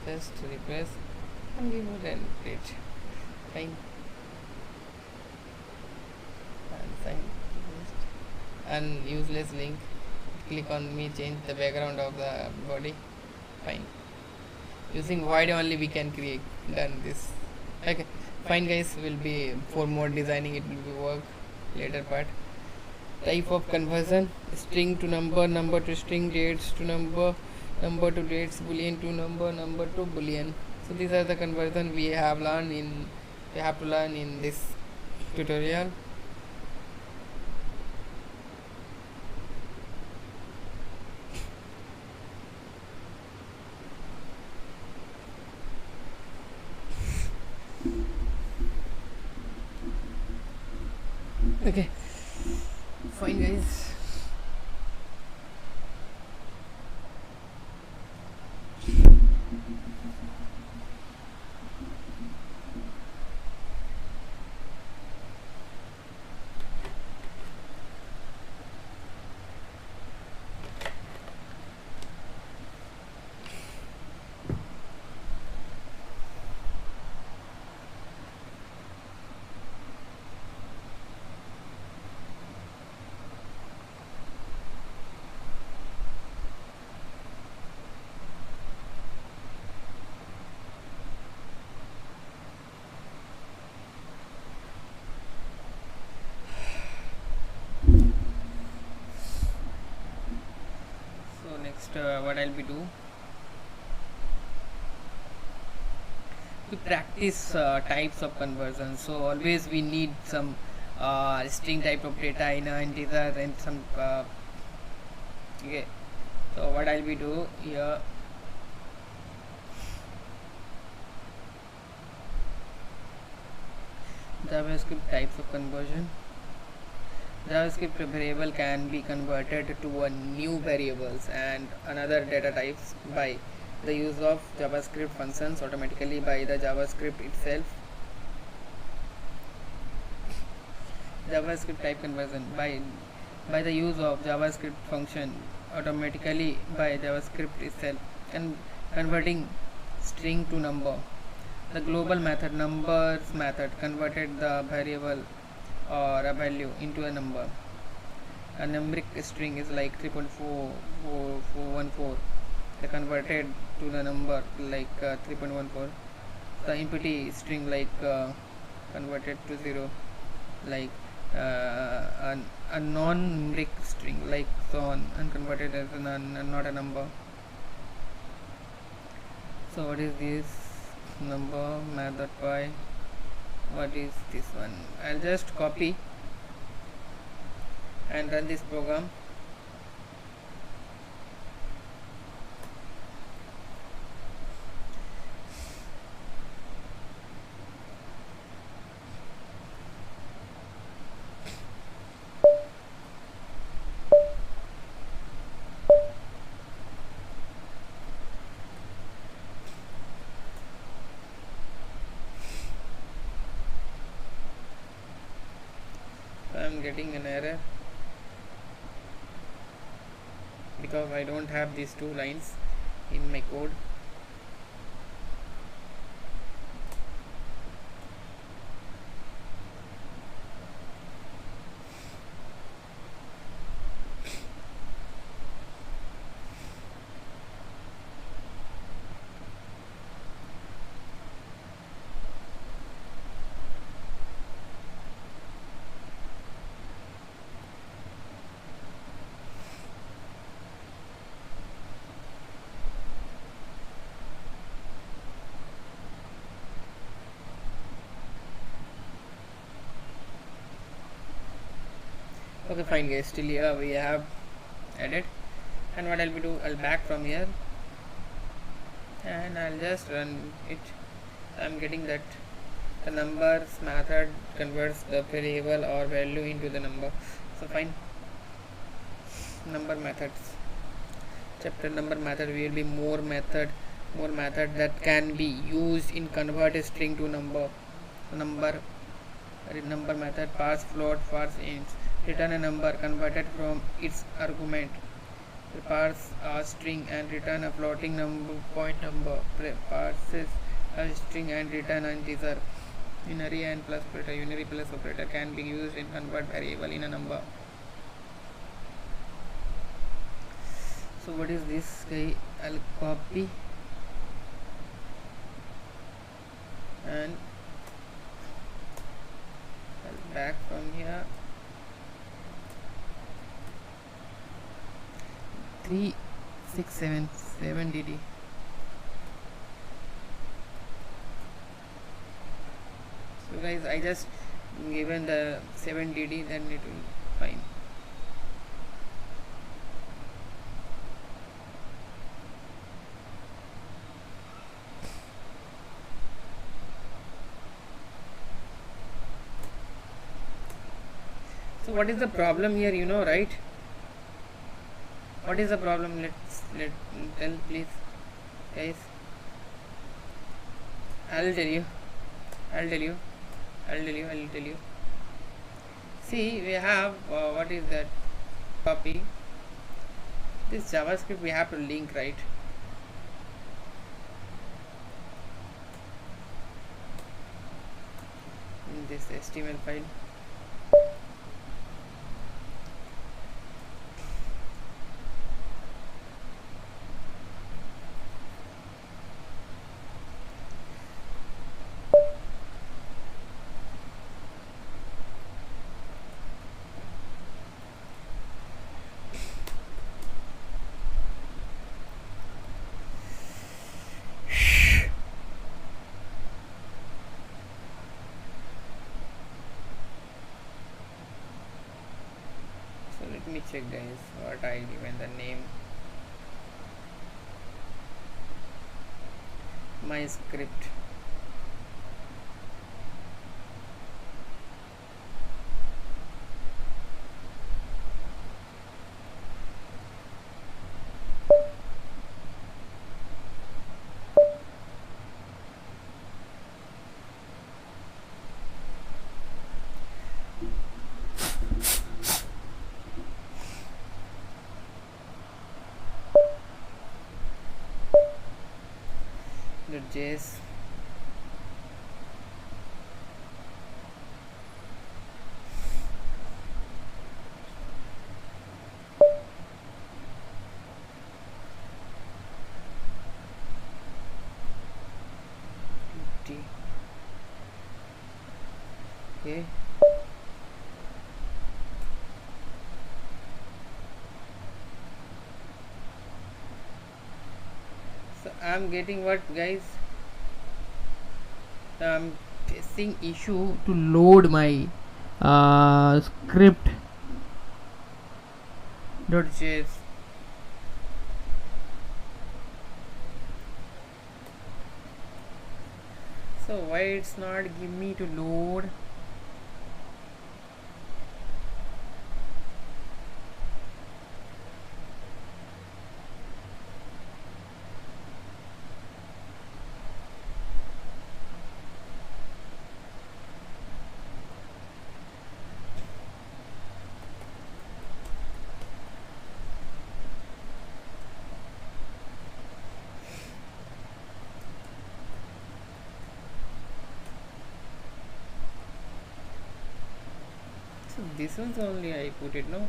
Just repress and give it and create. Fine. And sign and useless link. Click on me, change the background of the body. Fine. Using void only we can create. Done this. Okay. Fine guys, will be for more designing, it will be work later part. Type of conversion: string to number, number to string, dates to number, number to dates, boolean to number, number to boolean. So these are the conversion we have to learn in this tutorial. Okay, fine guys. What I'll be do to practice types of conversion. So always we need some string type of data in an integer and some okay. So what I'll be do here, JavaScript types of conversion. JavaScript variable can be converted to a new variables and another data types by the use of JavaScript functions automatically by the JavaScript itself. JavaScript type conversion by the use of JavaScript function automatically by JavaScript itself, and converting string to number. The global method numbers method converted the variable or a value into a number. A numeric string is like 3.4414. They converted to the number like 3.14. The empty string like converted to 0, like a non-numeric string like so on, and converted as not a number. So what is this number math.py? What is this one? I'll just copy and run this program. I'm getting an error. because I don't have these two lines in my code. Okay, fine guys, still here we have added, and what I'll do, I'll back from here and I'll just run it. I'm getting that the numbers method converts the variable or value into the number. So fine, number methods, chapter number method will be more method that can be used in convert a string to number. Number method parse float, parse ints, return a number converted from its argument, parse a string and return a floating number point number, parses a string and return an integer. Unary and plus operator, unary plus operator can be used in convert variable in a number. So what is this guy? I'll copy and I'll back from here. 3677 dd. So guys, I just given the 7 dd, then it will fine. So what is the problem here, you know, right? What is the problem? Let tell please guys. I'll tell you. See, we have what is that? Copy this JavaScript, we have to link, right? In this HTML file. Let me check guys what I given the name. My script. JS okay. So I'm getting what guys, I'm facing issue to load my script .js. So why it's not give me to load? So this one's only I put it, no?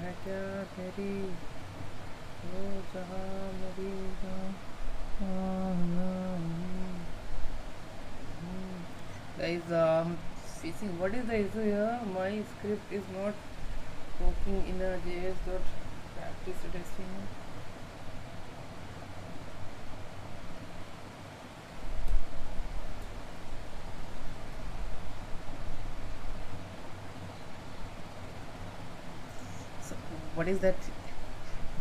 है क्या तेरी वो जहाँ मेरी guys, see what is the issue here. My script is not working in the js.practice testing. So what is that?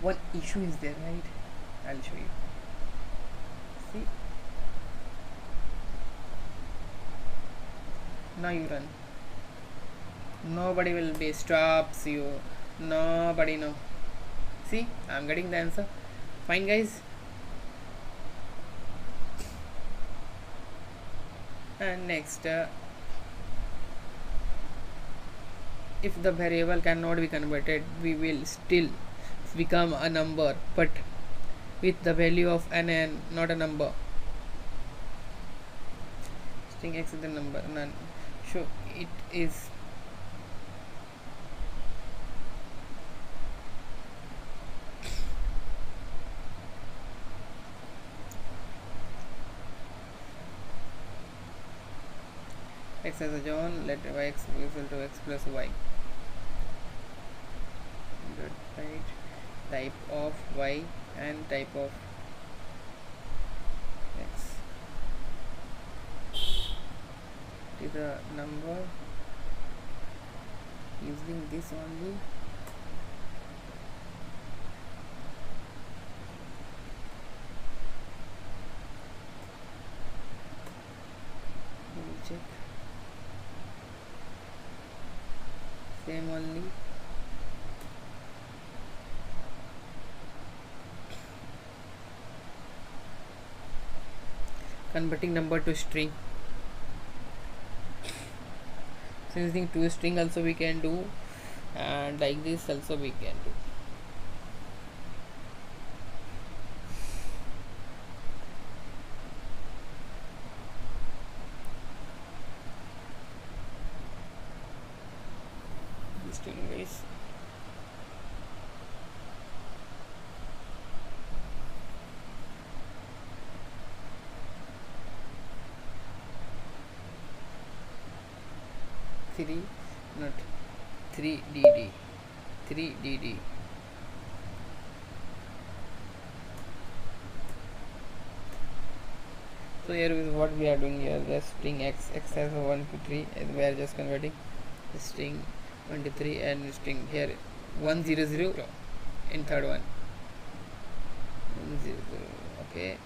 What issue is there, right? I'll show you. See, now you run. Nobody will be stops you. Nobody know. See, I'm getting the answer. Fine, guys. And next, if the variable cannot be converted, we will still become a number, but with the value of n, not a number. String x is the number, none. So it is x as a John, let y x equal to x plus y. Right, type of y and type of x. It is a number using this only. Check. Same only. Converting number to string. So using to string also we can do, and like this also we can do. String base. Not 3dd 3dd. So here is what we are doing here. The string x as 1 to 3, and we are just converting the string 1 to 3 and string here 100 in third one 100. Okay.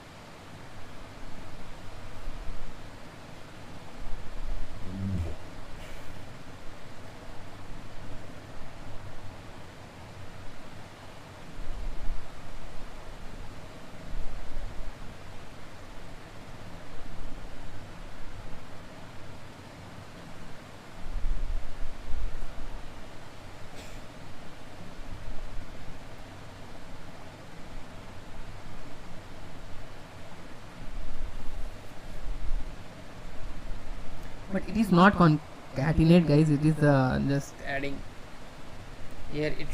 But it is not concatenate, guys. It is just adding here. It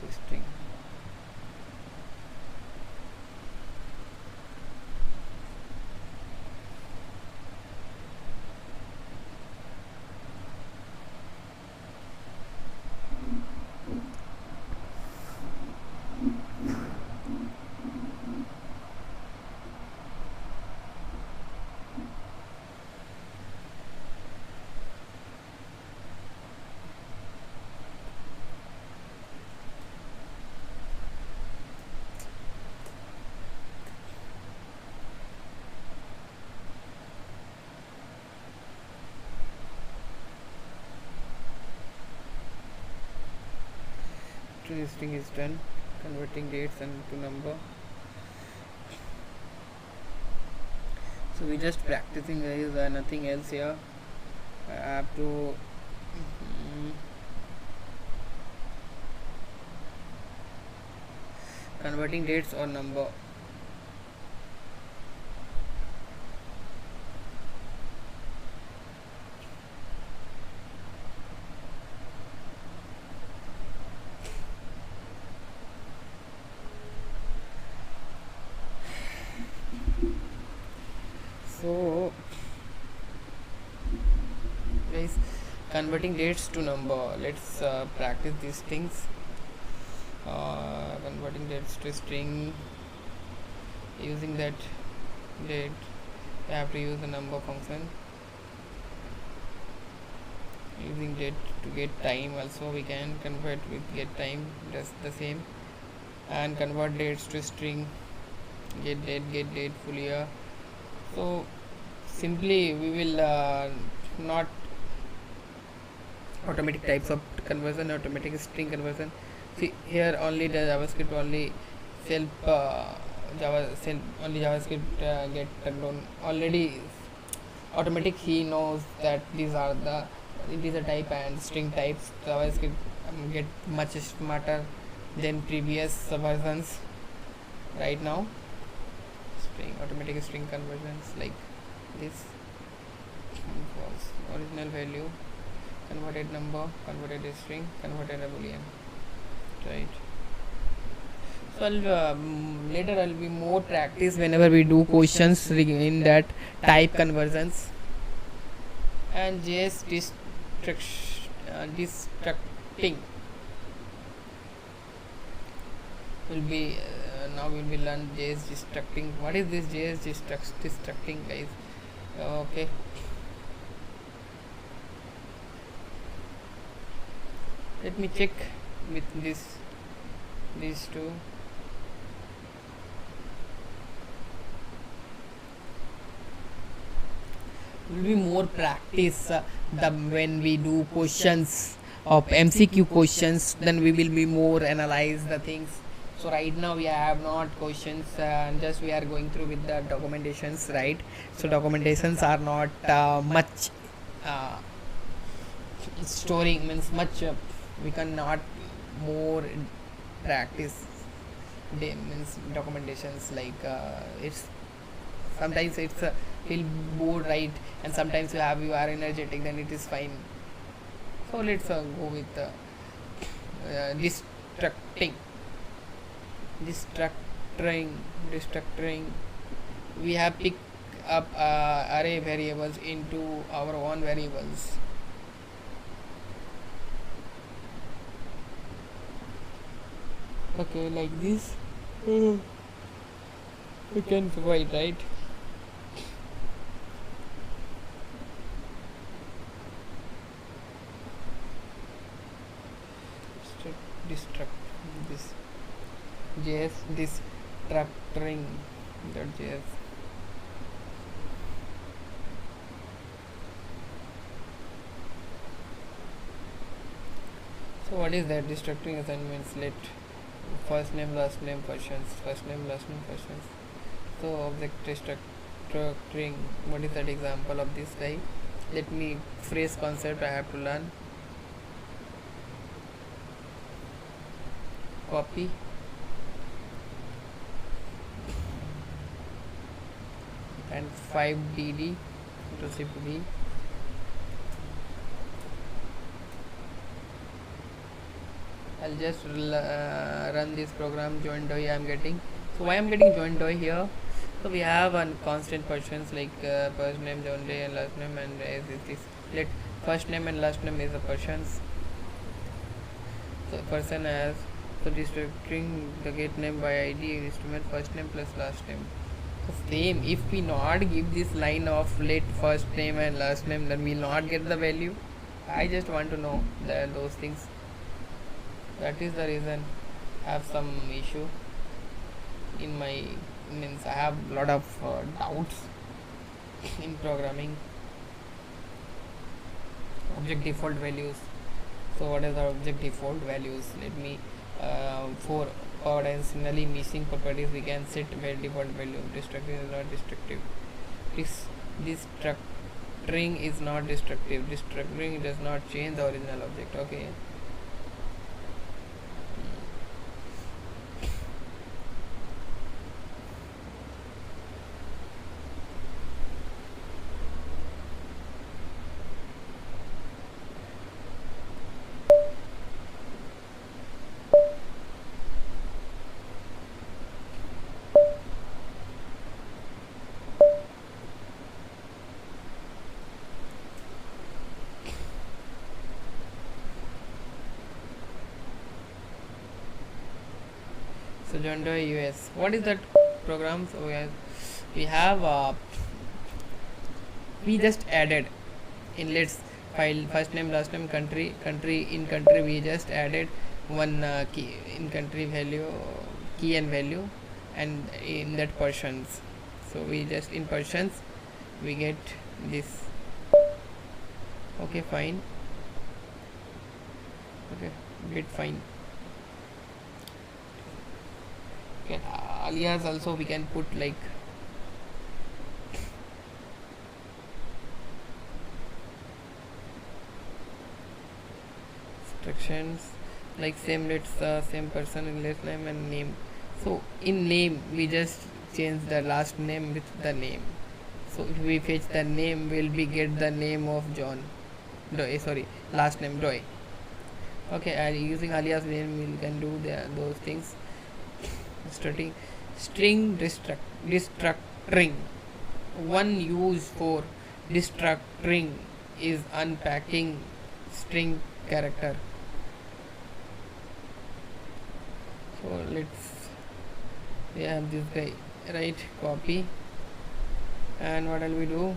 string. string is done. Converting dates and to number. So we just practicing, guys, nothing else here. I have to converting dates or number. So guys, converting dates to number, let's practice these things. Converting dates to string, using that date I have to use the number function. Using date to get time also we can convert with get time, that's the same. And convert dates to string, get date full year. So simply we will not automatic types of conversion, automatic string conversion. See here only the JavaScript only self only JavaScript get turned on already. Automatic he knows that these are the integer type and string types. JavaScript get much smarter than previous versions right now. Automatic string conversions like this. False original value, converted number, converted string, converted a boolean, right? So later I'll be more practice whenever we do questions in that type conversions. And JS destructing will be now we will learn JS destructing. What is this JS destructing, guys? Okay, let me check with these two. Will be more practice when we do questions of MCQ questions, then we will be more analyze the things. So right now we have not questions, just we are going through with the documentations, right? So documentations are not much storing means much we cannot more practice means documentations like it's sometimes it's feel bored, right? And sometimes you are energetic, then it is fine. So let's go with destructuring. We have picked up array variables into our own variables. Okay, like this we can provide, right? Destruct this JS destructuring.js. So what is that? Destructuring assignments. Let first name last name questions, first name last name questions. So object destructuring, what is that example of this guy? Let me phrase concept I have to learn. Copy and 5dd to cp. I'll just run this program. Join DOI I am getting. So why I am getting join DOI here? So we have a constant persons like first name John Day and last name, and as this let first name and last name is a persons. So person as so destructuring the get name by ID instrument first name plus last name. So same, if we not give this line of let first name and last name, then we will not get the value. I just want to know those things. That is the reason I have some issue in my means I have lot of doubts in programming. Object default values. So what is the object default values? Let me for odd and similarly missing properties, we can set default value. Destructive is not destructive. Destructuring is not destructive. Destructuring does not change the original object. Okay. So Jondo US. What is that program? So we have we just added in let's file first name, last name, country. In country we just added one key in country value, key and value, and in that Persians. So we just in Persians we get this. Okay, fine. Okay, get fine. Okay, alias also we can put like instructions like same, let's same person in last name and name. So in name we just change the last name with the name. So if we fetch the name, will be get the name of John Doe, sorry, last name Doe. Okay, and using alias name we can do those things. String destructuring. One use for destructuring is unpacking string character. So let's, we have this guy, right? Copy, and what will we do?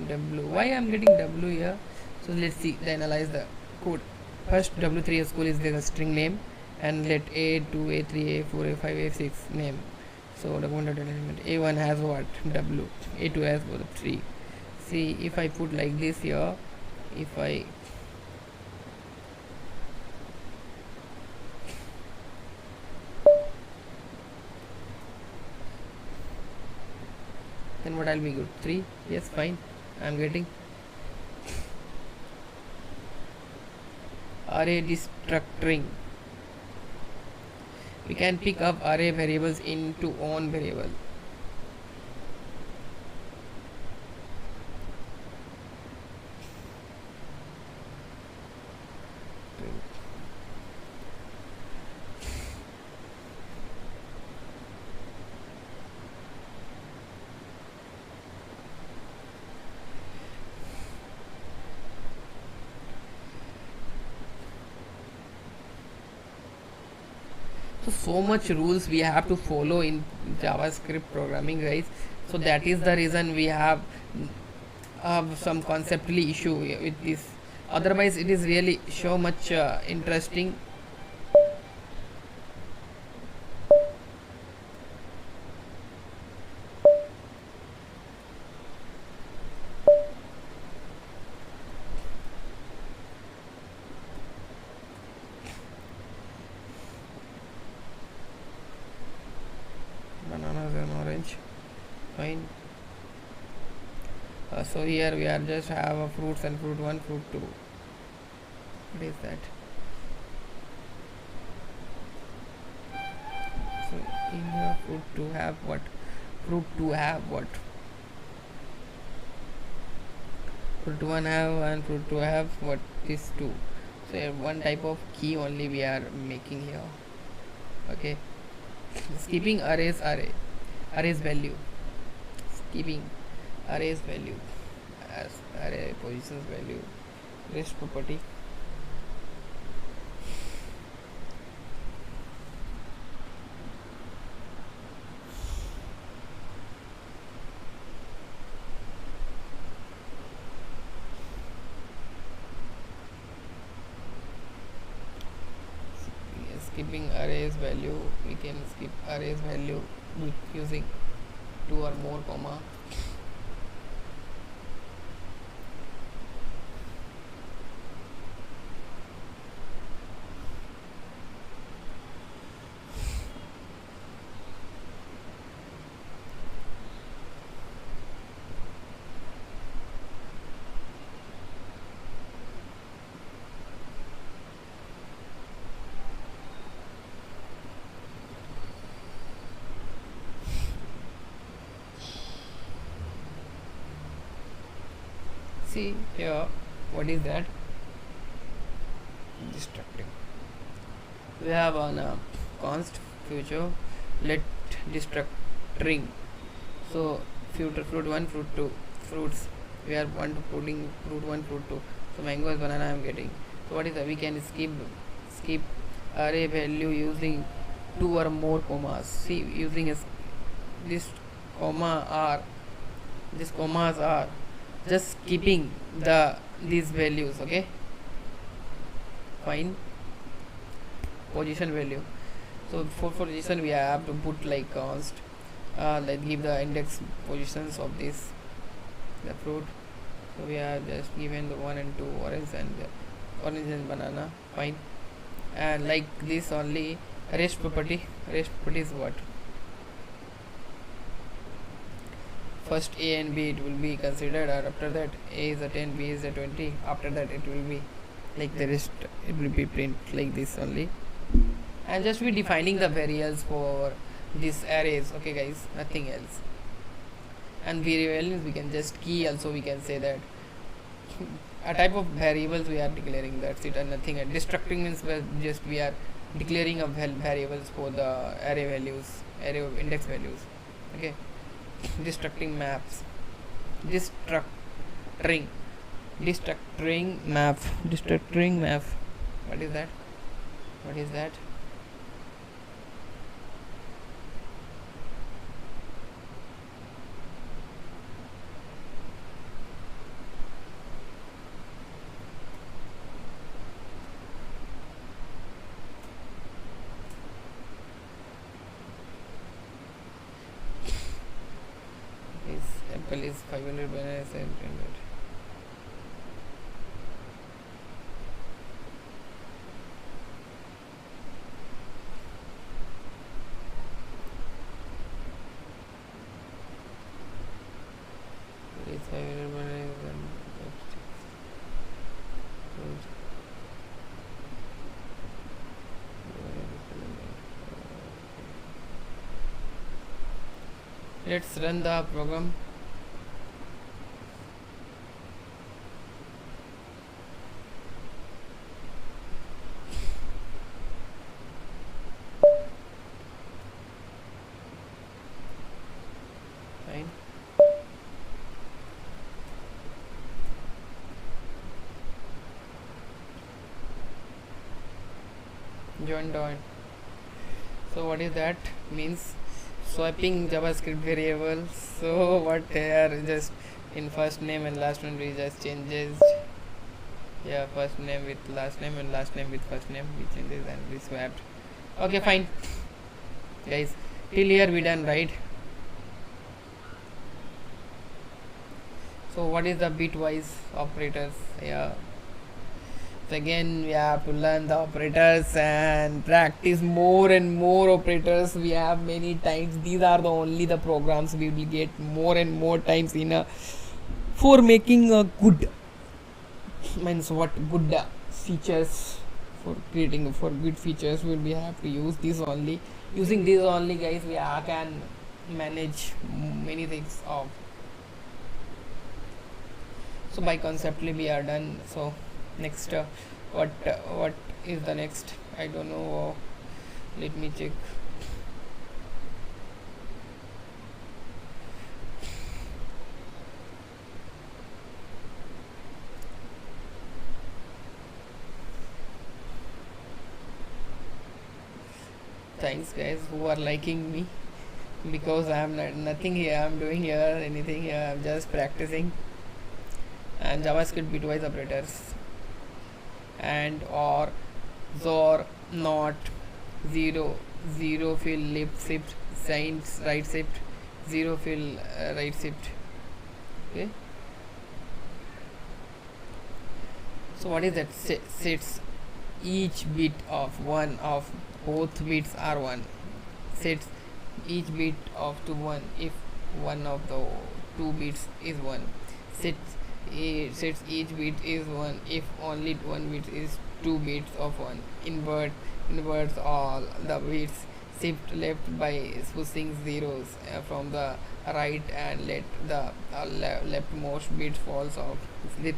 W. Why I am getting W here? So let's see, analyze the code. First W3 school is the string name, and let A2, A3, A4, A5, A6 name. So document element A1 has what? W. A2 has what? 3. See, if I put like this here, if I then what I'll be good? 3. Yes, fine. I'm getting array destructuring. We can pick up array variables into own variable. So much rules we have to follow in JavaScript programming, guys. So that is the reason we have some conceptually issue with this. Otherwise it is really so much interesting. Bananas and orange, fine. So here we are just have a fruits and fruit 1, fruit 2. What is that? So in here fruit 2 have what? Fruit 2 have what? Fruit 1 have and fruit 2 have what? This 2. So here one type of key only we are making here. Okay. Skipping arrays value. Skipping arrays value as array positions value. Rest property. Skipping skipping arrays value, we can skip arrays value using 2 or more comma. See here, what is that? Destructing. We have on a const future let destructing. So fruit 1, fruit 2, fruits. We are putting fruit 1, fruit 2. So mango is banana I am getting. So what is that? We can skip array value using 2 or more commas. See, using this comma r, this commas are just keeping these values. Okay, fine. Position value. So for position we have to put like const, let's give the index positions of this the fruit. So we are just given the 1 and 2, orange and banana, fine. And like this only rest property is what? First a and b it will be considered, or after that a is a 10, b is a 20, after that it will be like the rest, it will be print like this only. And just be defining the variables for these arrays. Okay guys, nothing else. And variables we can just key also, we can say that a type of variables we are declaring, that's it, and nothing else. Destructing means we are declaring a variables for the array values, array index values. Okay, destructing maps, destructing map. What is that? Apple is 500, banana is 700. It's 500, banana is 700. Let's run the program. Fine. Join. So what is that? Means swapping JavaScript variables. So what here, just in first name and last name we just changes. Yeah, first name with last name and last name with first name we changes and we swapped. Okay, fine guys, till here we done, right? So what is the bitwise operators? Yeah, so again we have to learn the operators and practice more and more operators. We have many times, these are the only the programs we will get more and more times in a for making a good, means what, good features, for creating for good features will we have to use this only. Using this only guys we can manage many things of. So by conceptually we are done. So next what is the next? I don't know. Let me check. Thanks guys who are liking me, because I am nothing here, I am doing here anything here, I am just practicing. And JavaScript bitwise operators and or, not, 0 0 fill left shift sign right shift 0 fill right shift. Okay, so what is that? Sets each bit of one of both bits are 1. Sets each bit of to 1 if one of the two bits is 1. Sets each bit is 1 if only one bit is 2 bits of 1. Inverts all the bits. Shift left by pushing zeros from the right and let the leftmost bit falls off. Slip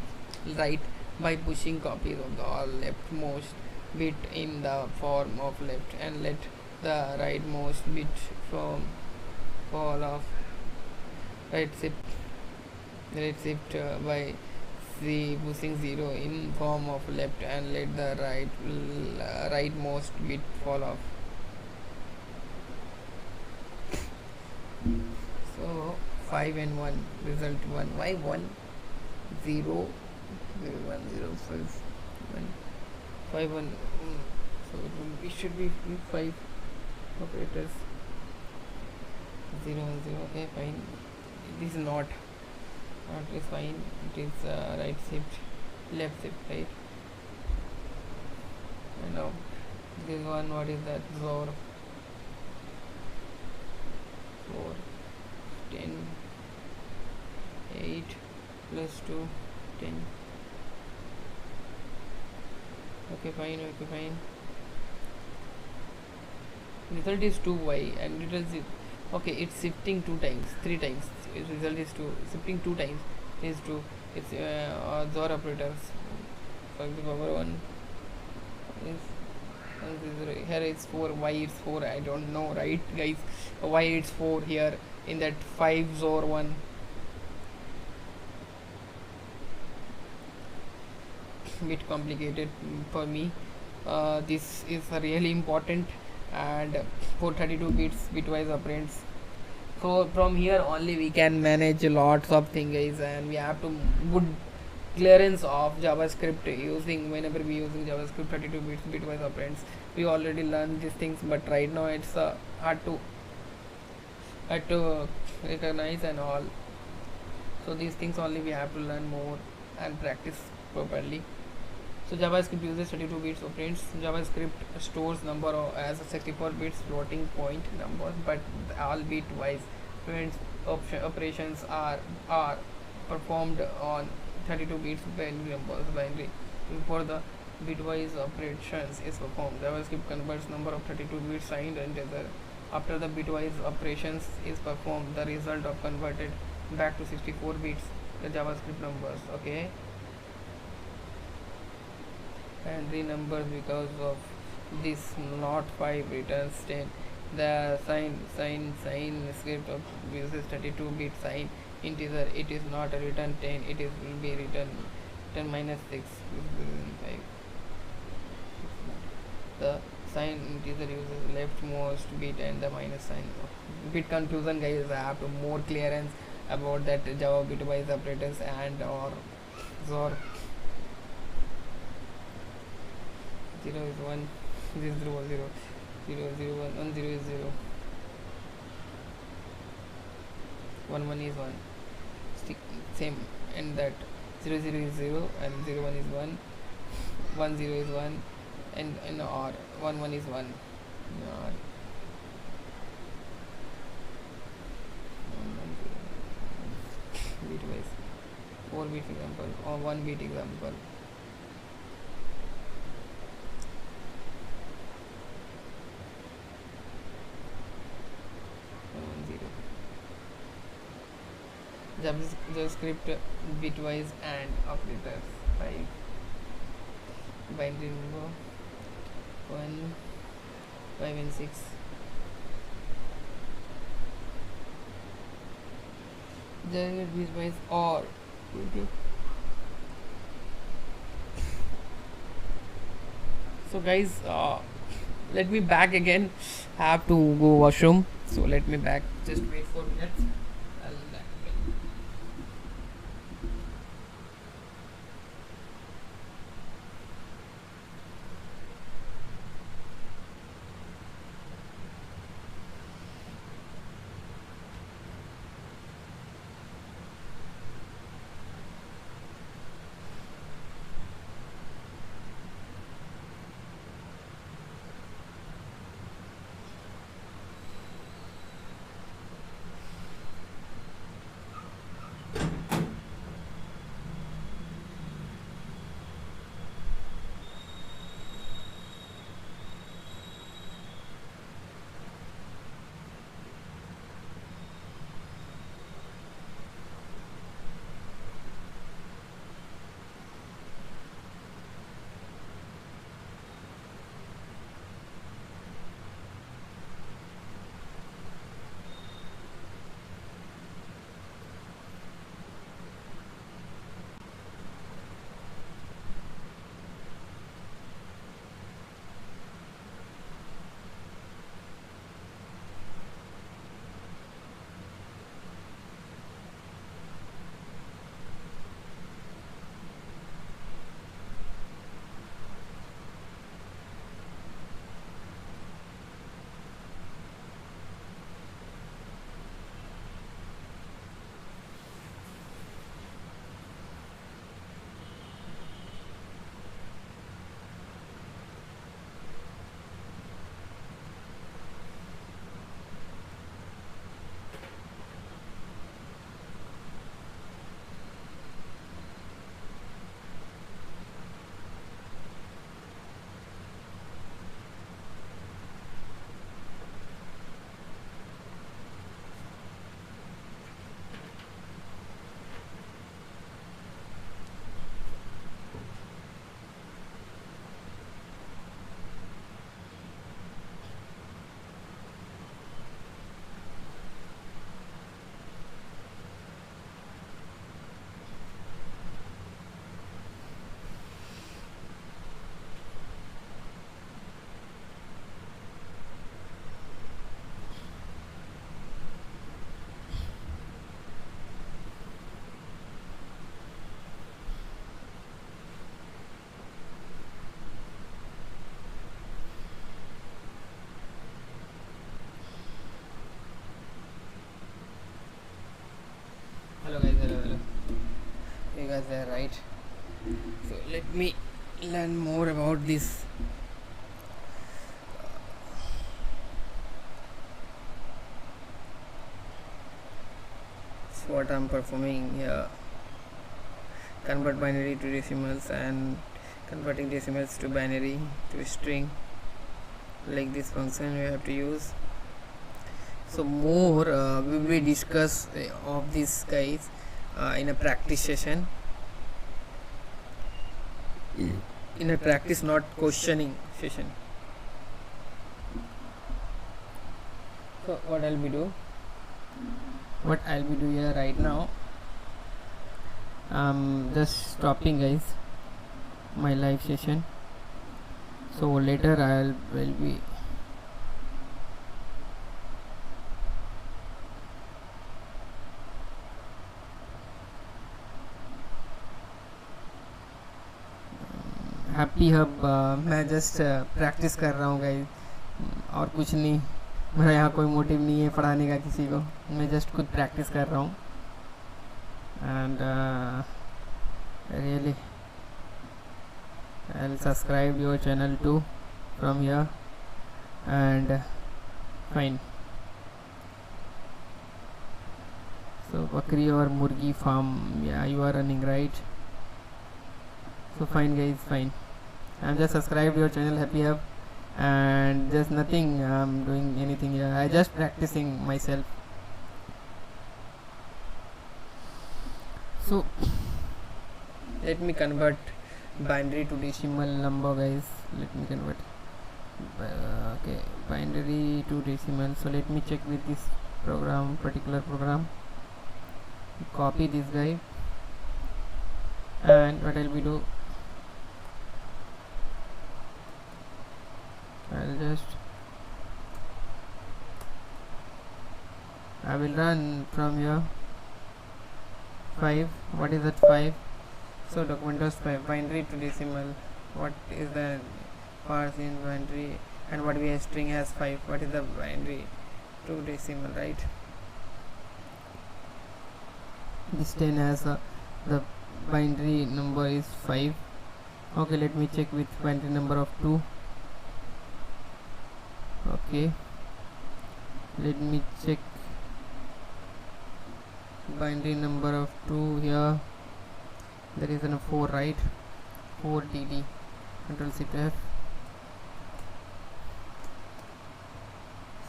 right by pushing copies of the all leftmost bit in the form of left and let the rightmost bit from fall off. Right shift by the pushing 0 in form of left and let the rightmost bit fall off. So 5 and 1 result 1. Why 1? 0 0 1 0 5 1 5 1. So it should be 5 operators. 0 1 0. Okay, fine. It is not is fine. It is right shift left shift, right? And now this one, what is that? XOR 4 10 8 plus 2 10. Okay, fine. Result is 2y and it is okay, it's shifting 2 times 3 times. Its result is 2. Shifting 2 times is 2. It's XOR operators. For the power 1 is 1 0. Here it's 4. Why it's 4? I don't know, right, guys? Why it's 4 here in that 5 XOR 1? Bit complicated for me. This is really important, and for 32 bits bitwise operands. So from here only we can manage lots of things, guys, and we have to good clearance of JavaScript using whenever we using JavaScript 32 bits bitwise operands. We already learned these things, but right now it's hard to recognize and all. So these things only we have to learn more and practice properly. So JavaScript uses 32 bits operands. JavaScript stores number as 64 bits floating point numbers, but all bitwise operations are performed on 32 bits binary. Before the bitwise operations is performed, JavaScript converts number of 32 bits signed integer. After the bitwise operations is performed, the result of converted back to 64 bits the JavaScript numbers. Okay, and the numbers because of this not 5 returns 10. The sign script of uses 32 bit sign integer. It is not a return 10, it is will be written 10 minus 6 5. The sign integer uses leftmost bit and the minus sign. Bit confusion, guys. I have to more clearance about that Java bitwise operators and or XOR. 0 is 1, 0 is 0, 0, 0 0 1, 1 0 is 0, 1 1 is 1. Same, and that 0 0 is 0 and 0 1 is 1, 1 0 is 1, and or 1 1 is 1. Or 1 1 0 bitwise 4 bit example or 1 bit example. JavaScript bitwise and operators 5 binary number 1 5 and 6. JavaScript bitwise or so guys, let me back again. I have to go washroom, so let me back. Just wait 4 minutes. I'll back again. right? So let me learn more about this. So what I'm performing here, convert binary to decimals and converting decimals to binary to string, like this function we have to use. So more we will discuss of these guys in a practice session, in a practice not questioning session. So what I'll be do here right now, just stopping guys my live session, so later will be happy hub मैं just practice कर रहा हूँ guys, और कुछ नहीं, मेरा यहाँ कोई मोटिव नहीं है पढ़ाने का किसी को, मैं जस्ट खुद प्रैक्टिस कर रहा हूँ. And really I'll subscribe your channel too from here, and fine. So bakri or murgi farm, yeah, you are running, right? So fine guys, fine. I'm just subscribed your channel Happy Hub, and just nothing I'm doing anything here, I just practicing myself. So let me convert binary to decimal number guys, let me convert okay, binary to decimal. So let me check with this program, particular program, copy this guy, and what I'll be do, I will run from here 5. What is that 5? So document was 5, binary to decimal. What is the parse in binary, and what we have string has 5. What is the binary to decimal, right? This 10 has the binary number is 5. Okay, let me check with binary number of 2. Okay, let me check binary number of 2 here. There is a 4, right? 4 dd, control shift F.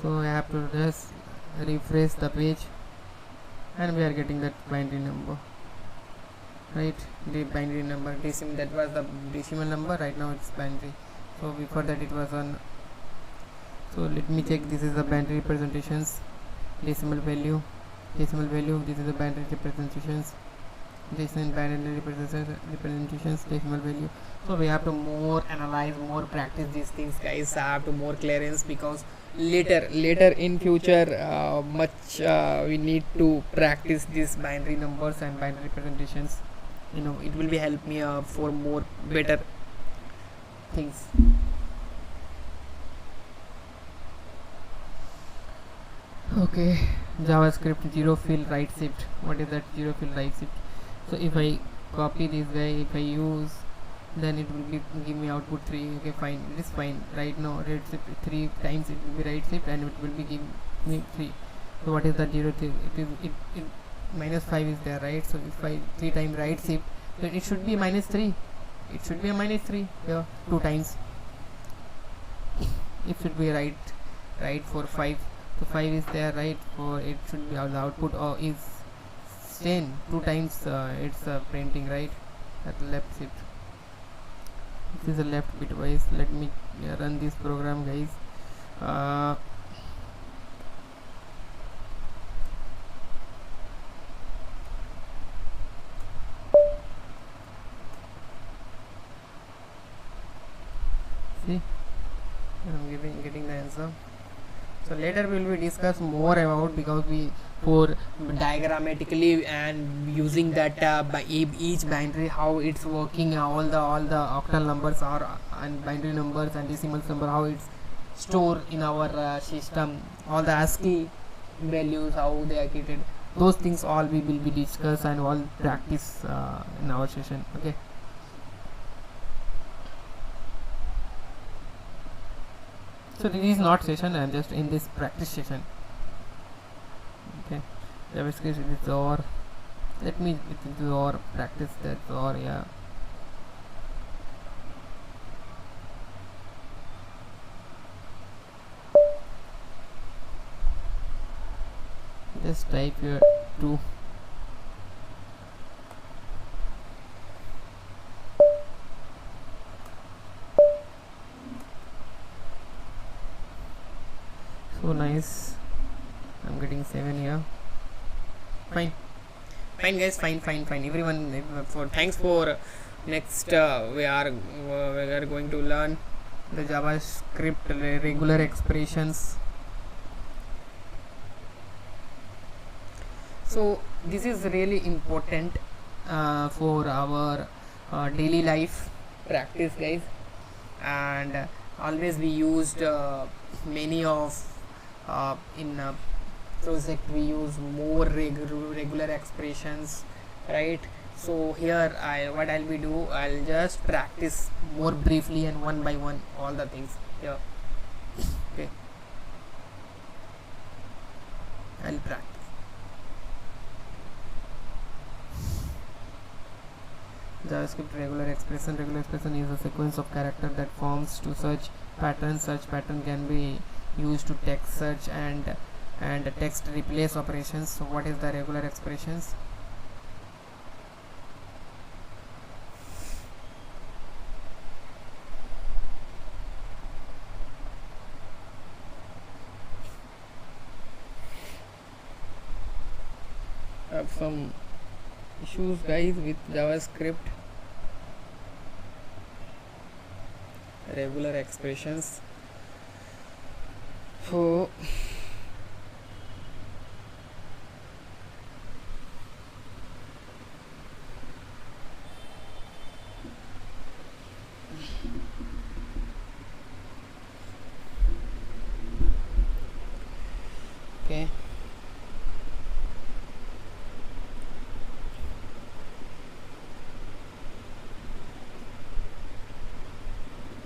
So I have to just refresh the page, and we are getting that binary number, right? The binary number decimal, that was the decimal number, right now it's binary. So before that it was on. So let me check, this is the binary representations, decimal value, this is the binary representations, this is binary representations, decimal value. So we have to more analyze, more practice these things guys. I have to more clearance, because later in future much we need to practice these binary numbers and binary representations. You know, it will be help me for more better things. Okay, javascript zero fill right shift. What is that zero fill right shift? So if I copy this guy, if I use, then it will give me output 3. Okay, fine, it is fine. Right now right shift 3 times, it will be right shift, and it will be give me 3. So what is that 0 3? It minus 5 is there, right? So if I 3 times right shift, then it should be minus 3. It should be a minus 3 here, 2 times. It should be right for 5. So 5 is there, right? For it should be the output is 10. 2 times it's printing, right? At left shift. This is a left bitwise. Let me run this program guys. See, I'm getting the answer. So later we will discuss more about, because we for diagrammatically and using that by each binary, how it's working, all the octal numbers are, and binary numbers and decimal number, how it's stored in our system, all the ASCII values, how they are created, those things all we will be discuss and all practice in our session. Okay, so this is not session, and just in this practice session. Okay, JavaScript is or let me do or practice that or yeah. Just type here 2. So nice, I'm getting 7 here. Fine guys, fine everyone. For thanks for next we are going to learn the JavaScript regular expressions. So this is really important for our daily life practice, guys, and always we used many of in project we use more regular expressions, right? So here what I'll be do, I'll just practice more briefly and one by one all the things here. Okay, I'll practice. JavaScript regular expression is a sequence of character that forms to search pattern. Search pattern can be used to text search and text replace operations. So what is the regular expressions? I have some issues, guys, with JavaScript regular expressions. So okay,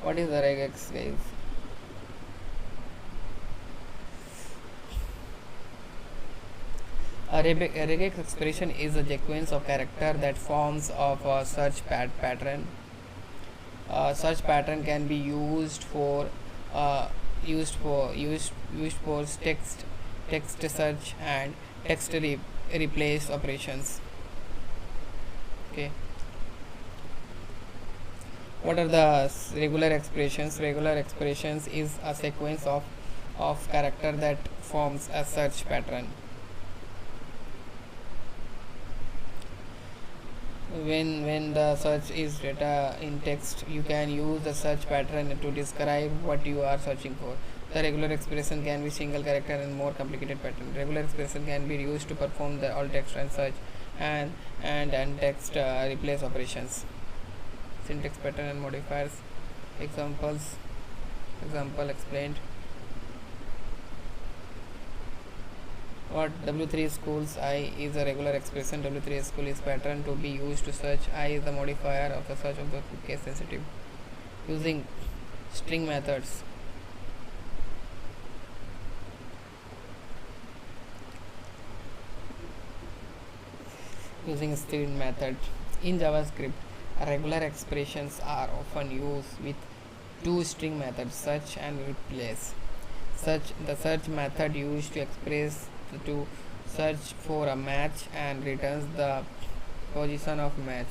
what is the regex, guys? A regex expression is a sequence of character that forms of a search pattern. Search pattern can be used for text search and text replace operations. Okay, what are the regular expressions? Regular expressions is a sequence of character that forms a search pattern. When the search is data in text, you can use the search pattern to describe what you are searching for. The regular expression can be single character and more complicated pattern. Regular expression can be used to perform the alt text and search and text replace operations. Syntax pattern and modifiers. Example explained. What W3 schools I is a regular expression. W3 school is pattern to be used to search. I is the modifier of the search of the case sensitive. Using string methods. Using string method in JavaScript, regular expressions are often used with two string methods, search and replace. The search method used to express to search for a match and returns the position of match,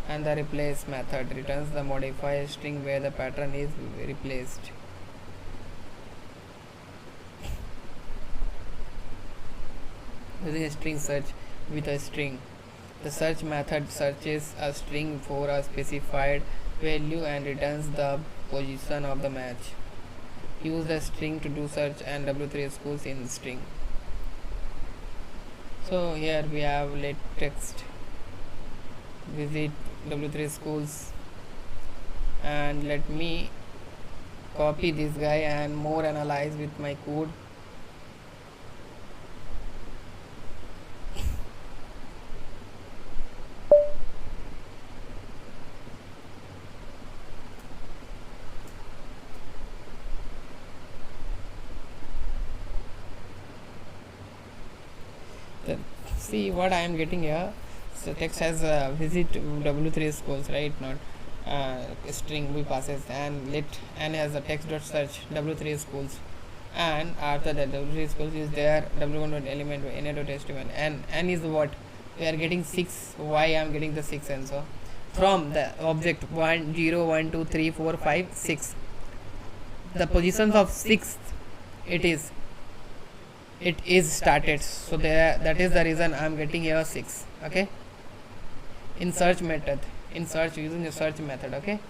and the replace method returns the modified string where the pattern is replaced. Using a string search with a string, the search method searches a string for a specified value and returns the position of the match. Use the string to do search and W3 schools in string. So here we have let text visit W3 schools, and let me copy this guy and more analyze with my code. see what I am getting here. So text has visit w3 schools, right? Not string we passes, and let n as a text dot search w3 schools, and after that w3 schools is there w1 dot element n dot html, and n is what we are getting 6. Why I am getting the 6 answer? From the object 1 0 1 2 3 4 5 6, the positions of 6th it is started, so there, that is the reason I am getting here 6. Okay, in search method, in search, using a search method. Okay,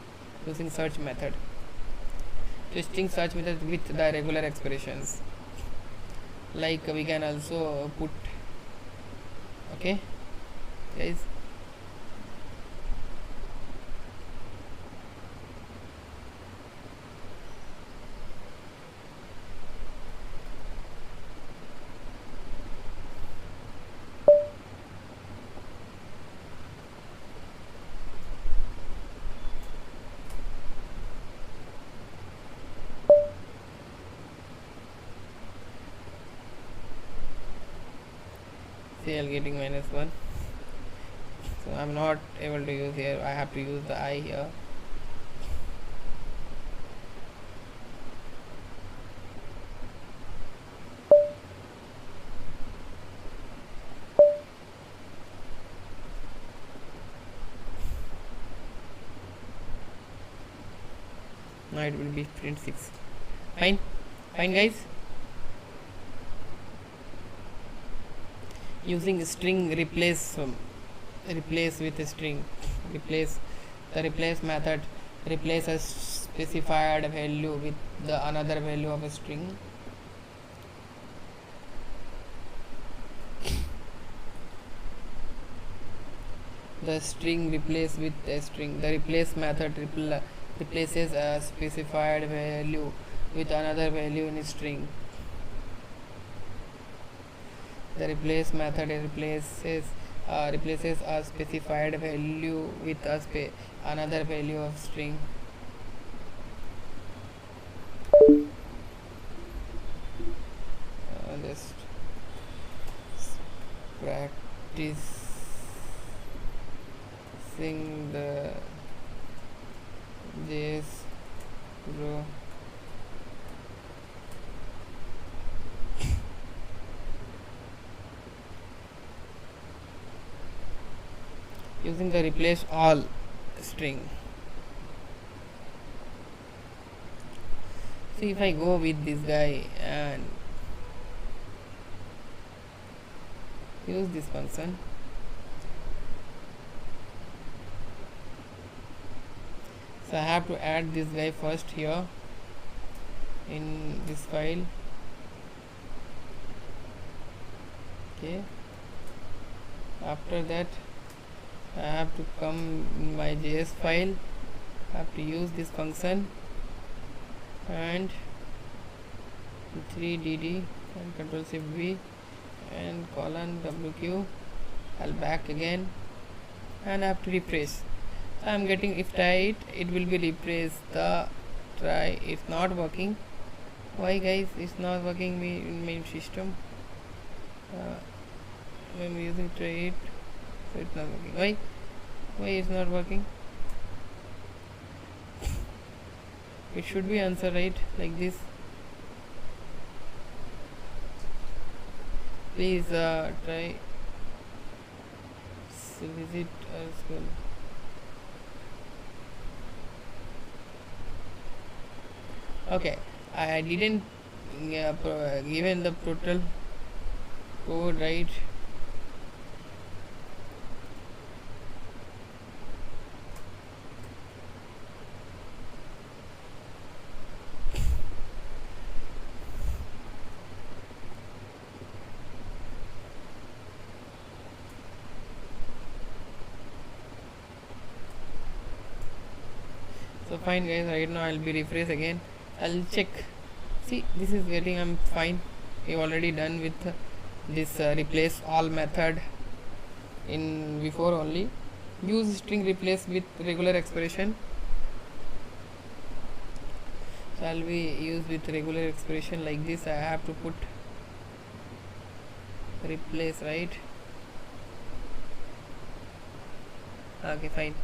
using search method, twisting search method with the regular expressions, like we can also put. Okay guys, CL getting -1, so I'm not able to use here. I have to use the I here. Now it will be print 6. Fine, fine guys. Using string replace, replace with a string, replace, the replace method replace a specified value with the another value of a string. The string replace with a string. The replace method replaces a specified value with another value in a string. The replace method replaces a specified value with another value of string. Just practicing the JS Pro. Using the replace all string. So if I go with this guy and use this function, so I have to add this guy first here in this file. Okay, after that I have to come in my JS file. I have to use this function and 3dd and Control Shift V and colon WQ. I'll back again and I have to refresh. So I am getting, if try it will be refresh. The try, it's not working. Why guys, it's not working in my system. I'm using try it, so it's not working. Why it's not working? It should be answer right, like this. Please try visit our school. Okay, I didn't given the total code right. So fine guys, right now I'll be refresh again. I'll check. See, this is getting, I'm fine. We already done with this replace all method in before only. Use string replace with regular expression. So I'll be use with regular expression like this. I have to put replace, right? Okay, fine.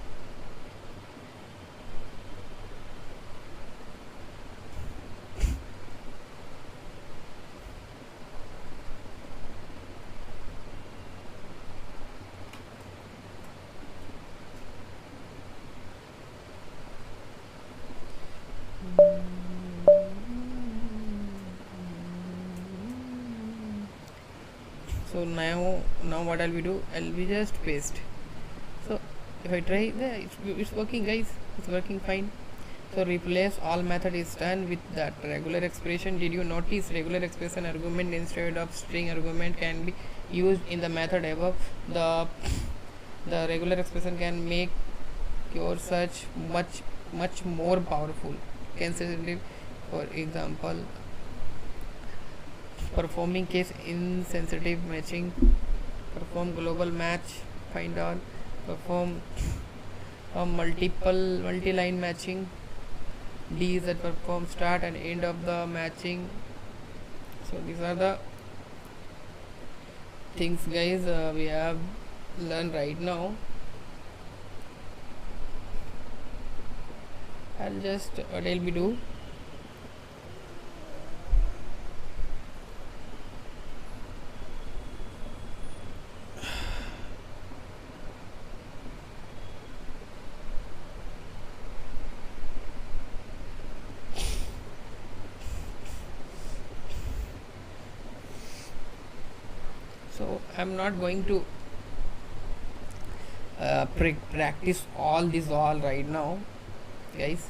So now what I'll be do, I'll be just paste. So if I try, it's working guys, it's working fine. So replace all method is done with that regular expression. Did you notice regular expression argument instead of string argument can be used in the method above? The regular expression can make your search much more powerful. Consider, for example, performing case insensitive matching, perform global match, find all, perform a multi-line matching. D is that perform start and end of the matching. So these are the things guys we have learned right now. I'll just what I'll be do, so I'm not going to practice all this all right now guys,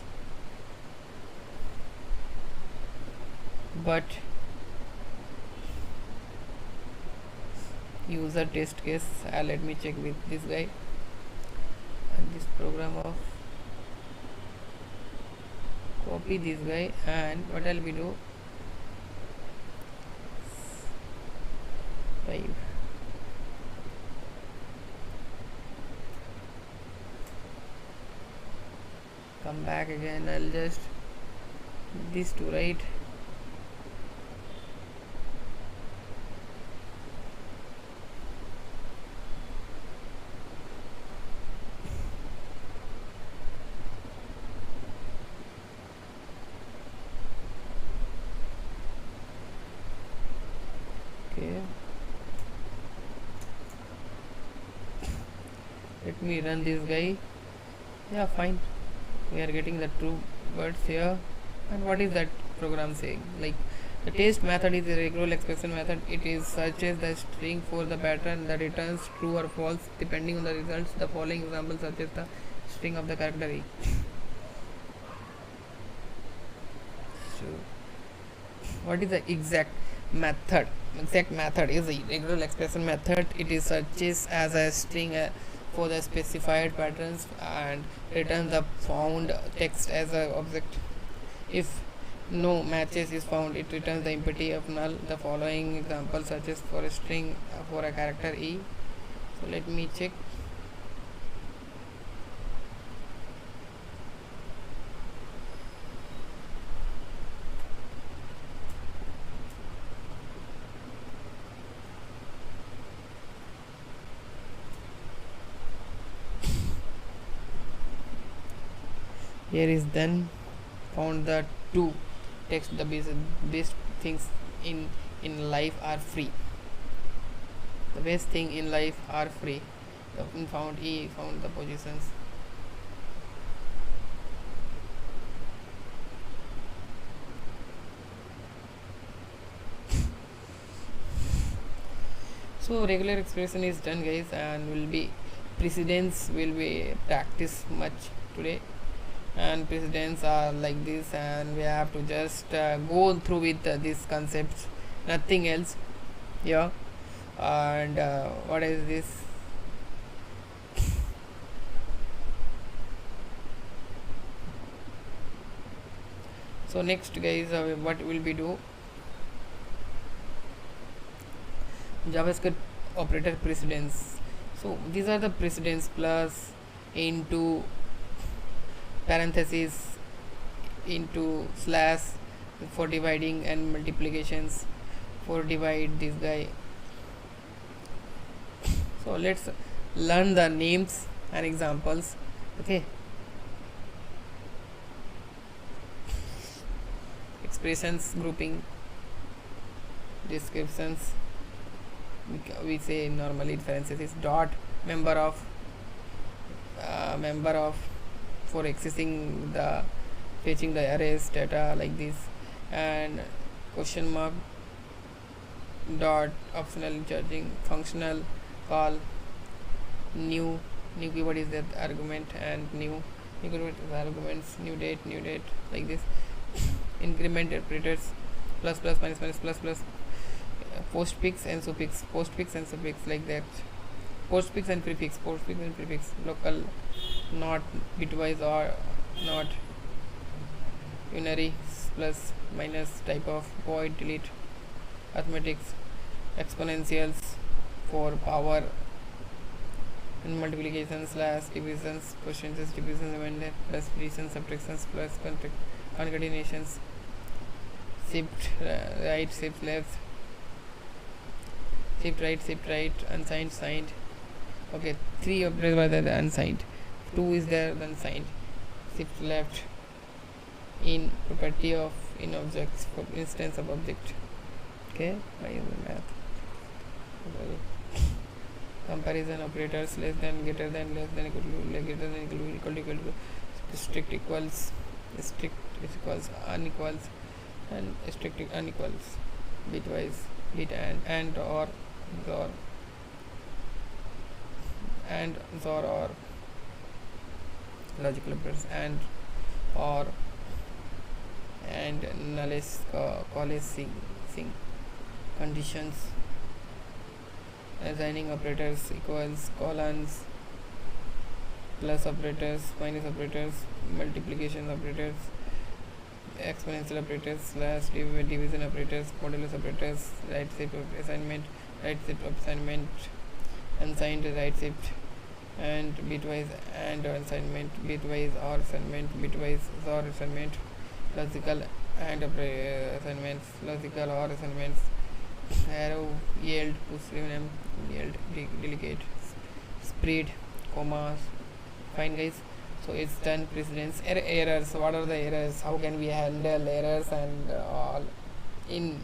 but user test case let me check with this guy and this program of copy this guy, and what I'll be do, 5 come back again, I'll just this to right. Okay, let me run this guy. Yeah, fine, we are getting the true words here. And what is that program saying? Like the test method is a regular expression method. It is searches the string for the pattern that returns true or false depending on the results. The following example searches the string of the character E. So what is the exact method? Exact method is a regular expression method. It is searches as a string for the specified patterns and returns the found text as an object. If no matches is found, it returns the empty of null. The following example searches for a string for a character E. So let me check. Here is then found the two text. The best things in life are free. The best thing in life are free. The found E, found the positions. So regular expression is done guys, and will be precedents will be practice much today, and precedents are like this, and we have to just go through with these concepts, nothing else. Yeah, and what is this? So next guys, what will we do? JavaScript operator precedence. So these are the precedence plus into parentheses into slash for dividing and multiplications, for divide this guy. So let's learn the names and examples. Okay, expressions, grouping, descriptions. We say normally references is dot member of for accessing the fetching the arrays data like this, and question mark dot optional charging functional call new keyword is that argument, and new keyword is arguments, new date like this. Increment operators, plus minus plus postfix and suffix, like that. Postfix and prefix, local, not bitwise or not unary, plus minus, type of, void, delete, arithmetics, exponentials for power and multiplication, slash, divisions, quotients, divisions, remainder, plus addition, subtractions, plus concatenations, shift right, shift left, shift right, unsigned, signed. Okay, 3 operators were there unsigned, 2 is there then signed. Shift left in property of in objects for instance of object. Okay, by the math. Comparison operators, less than, greater than, less than, equal to, greater than, equal to, strict equals, strict equals, unequals, and strict unequals, bitwise, bit and or XOR, and XOR or logical operators, and or and coalescing conditions, assigning operators, equals, colons, plus operators, minus operators, multiplication operators, exponential operators, slash, division operators, modulus operators, right shift assignment, unsigned right shift, and bitwise and assignment, bitwise or assignment, bitwise or assignment, logical and assignments, logical or assignments, arrow, yield, push, yield, delegate, spread, commas. Fine, guys. So it's done. Precedence. Errors. What are the errors? How can we handle errors and all in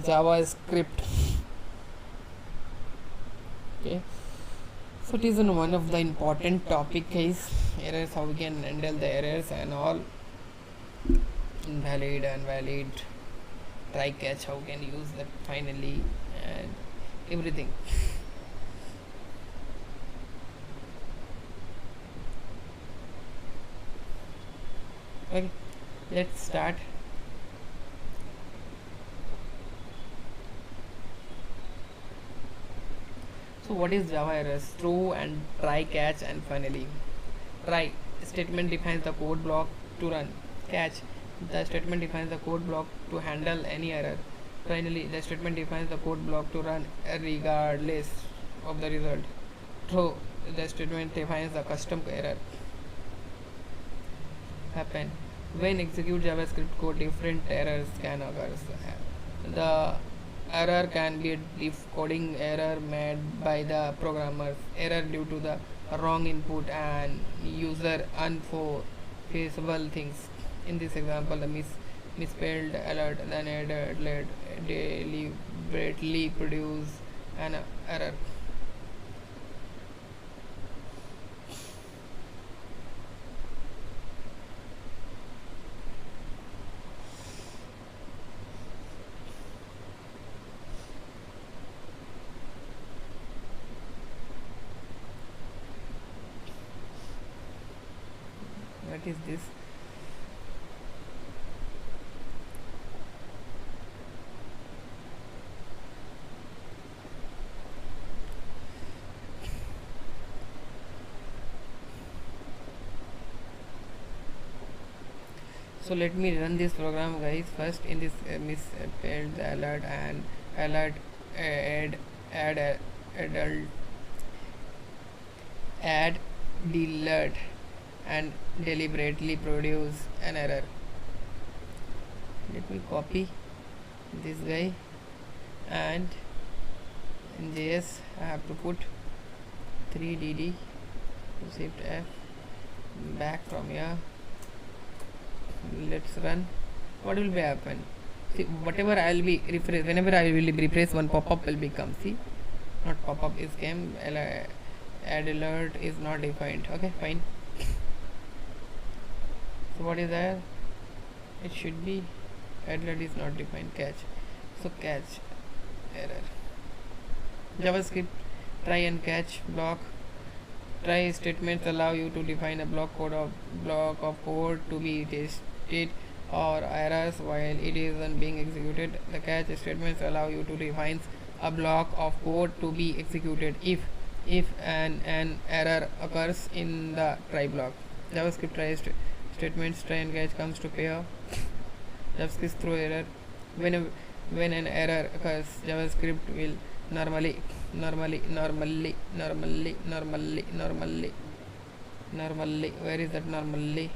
JavaScript? Okay. So it is one of the important topic, guys. Errors. How we can handle the errors and all. Invalid, valid, try catch. How can use that finally and everything. Okay, let's start. So what is Java errors? True and try catch, and finally try statement defines the code block to run. Catch, the statement defines the code block to handle any error. Finally, the statement defines the code block to run regardless of the result. True, the statement defines the custom error. Happen when execute JavaScript code, different errors can occur. The error can be decoding error made by the programmers, error due to the wrong input, and user unforeseeable things. In this example, the misspelled alert then alert deliberately produce an error. What is this? So let me run this program, guys. First, in this misspelled alert and alert add delete and deliberately produce an error. Let me copy this guy, and in JS I have to put 3dd, shift F, back from here. Let's run. What will be happen? See, whatever I will be refresh, whenever I will refresh, one pop-up will become. See, not pop-up is came. Add alert is not defined. Okay, fine. So what is there? It should be add alert is not defined. Catch. So catch error. JavaScript try and catch block. Try statements allow you to define a block of code to be tested or errors while it isn't being executed. The catch statements allow you to define a block of code to be executed if an error occurs in the try block. JavaScript try statements try and catch comes to pair. JavaScript throw error. When an error occurs, JavaScript will normally where is that normally?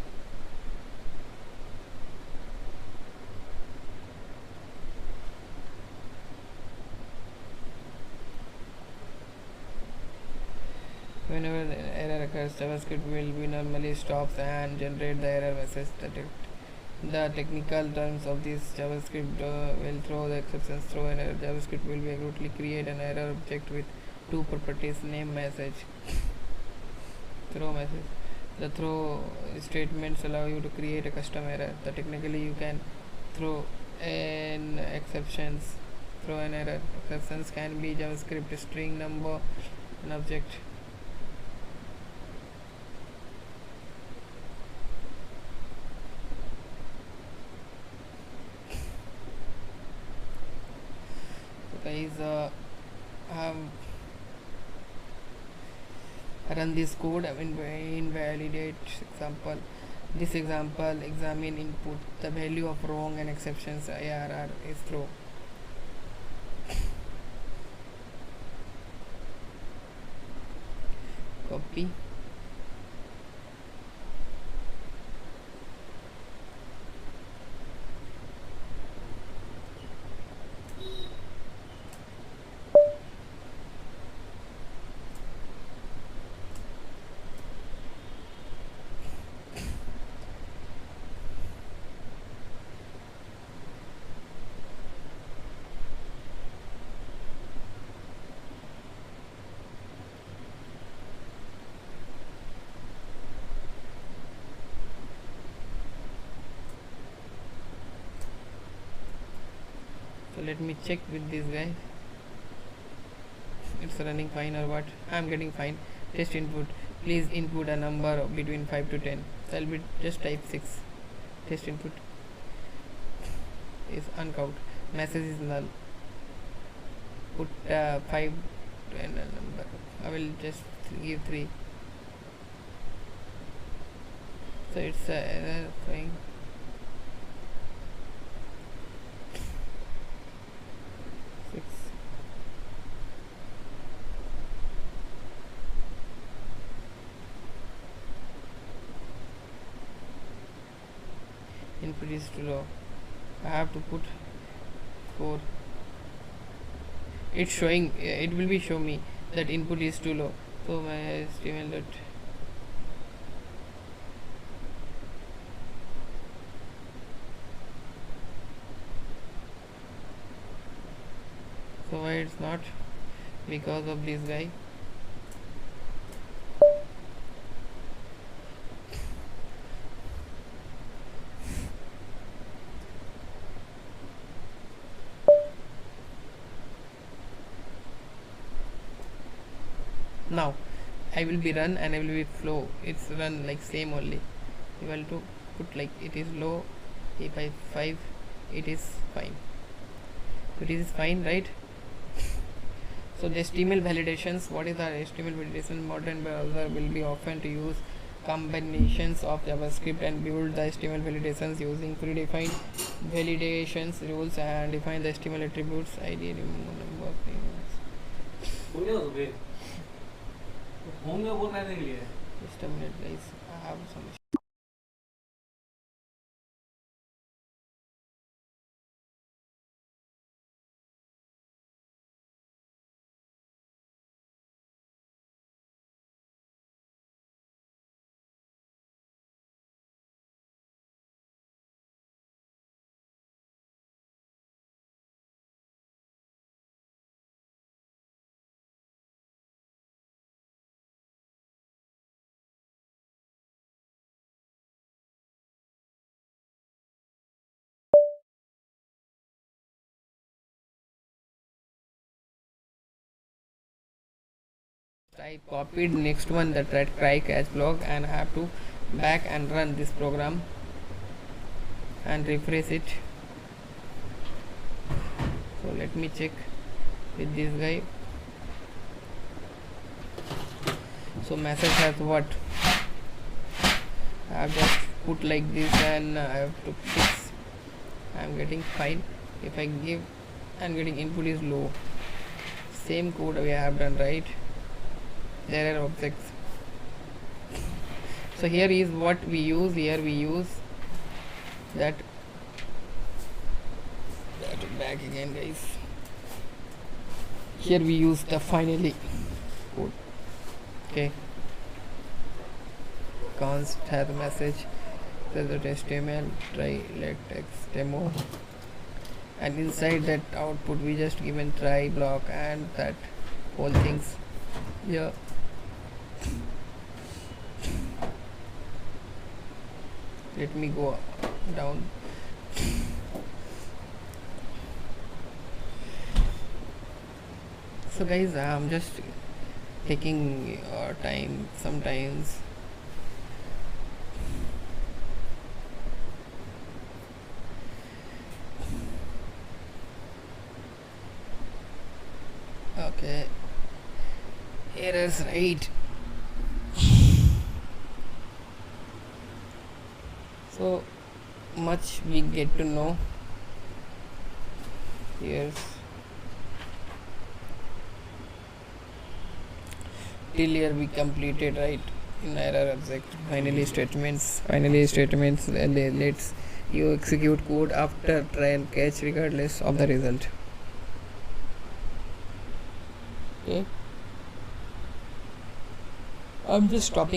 Whenever the error occurs, JavaScript will be normally stops and generate the error message. The technical terms of this JavaScript will throw the exceptions throw an error. JavaScript will be able to create an error object with two properties: name, message, throw message. The throw statements allow you to create a custom error. The technically you can throw an exceptions throw an error. Exceptions can be JavaScript string, number, an object. Guys, have run this code. I mean, invalidate example. This example examine input. The value of wrong and exceptions ARR is throw. Copy. So let me check with this guy. It's running fine or what? I'm getting fine. Test input. Please input a number between 5 to 10. So I'll be just type 6. Test input is uncount. Message is null. Put 5 to a number. I will just give 3. So it's error showing. Input is too low. I have to put 4. It's showing, it will be show me that input is too low. So my HTML dot so why it's not? Because of this guy. Now I will be run and I will be flow. It's run like same only. You have to put like it is low. If I 5, it is fine. So it is fine, right? So the HTML validations. What is the HTML validation? Modern browser will be often to use combinations of JavaScript and build the HTML validations using predefined validations rules and define the HTML attributes. ID, remove number of things. Just a minute, guys. I have some. I copied next one, the try catch block, and I have to back and run this program and refresh it. So let me check with this guy. So message has what? I have just put like this and I have to fix. I am getting fine. If I give, I am getting input is low. Same code we have done, right? There are objects. So here is what we use. Here we use that back again, guys. Here we use the finally code. Okay. Const has a message. There's a HTML try let text demo, and inside that output we just given try block and that whole things. Yeah. Let me go down. So guys, I'm just taking time sometimes. Okay, here is right. So much we get to know. Here's till here we completed, right? In error object finally statements, let's you execute code after try and catch regardless of the result. Okay, I'm just stopping.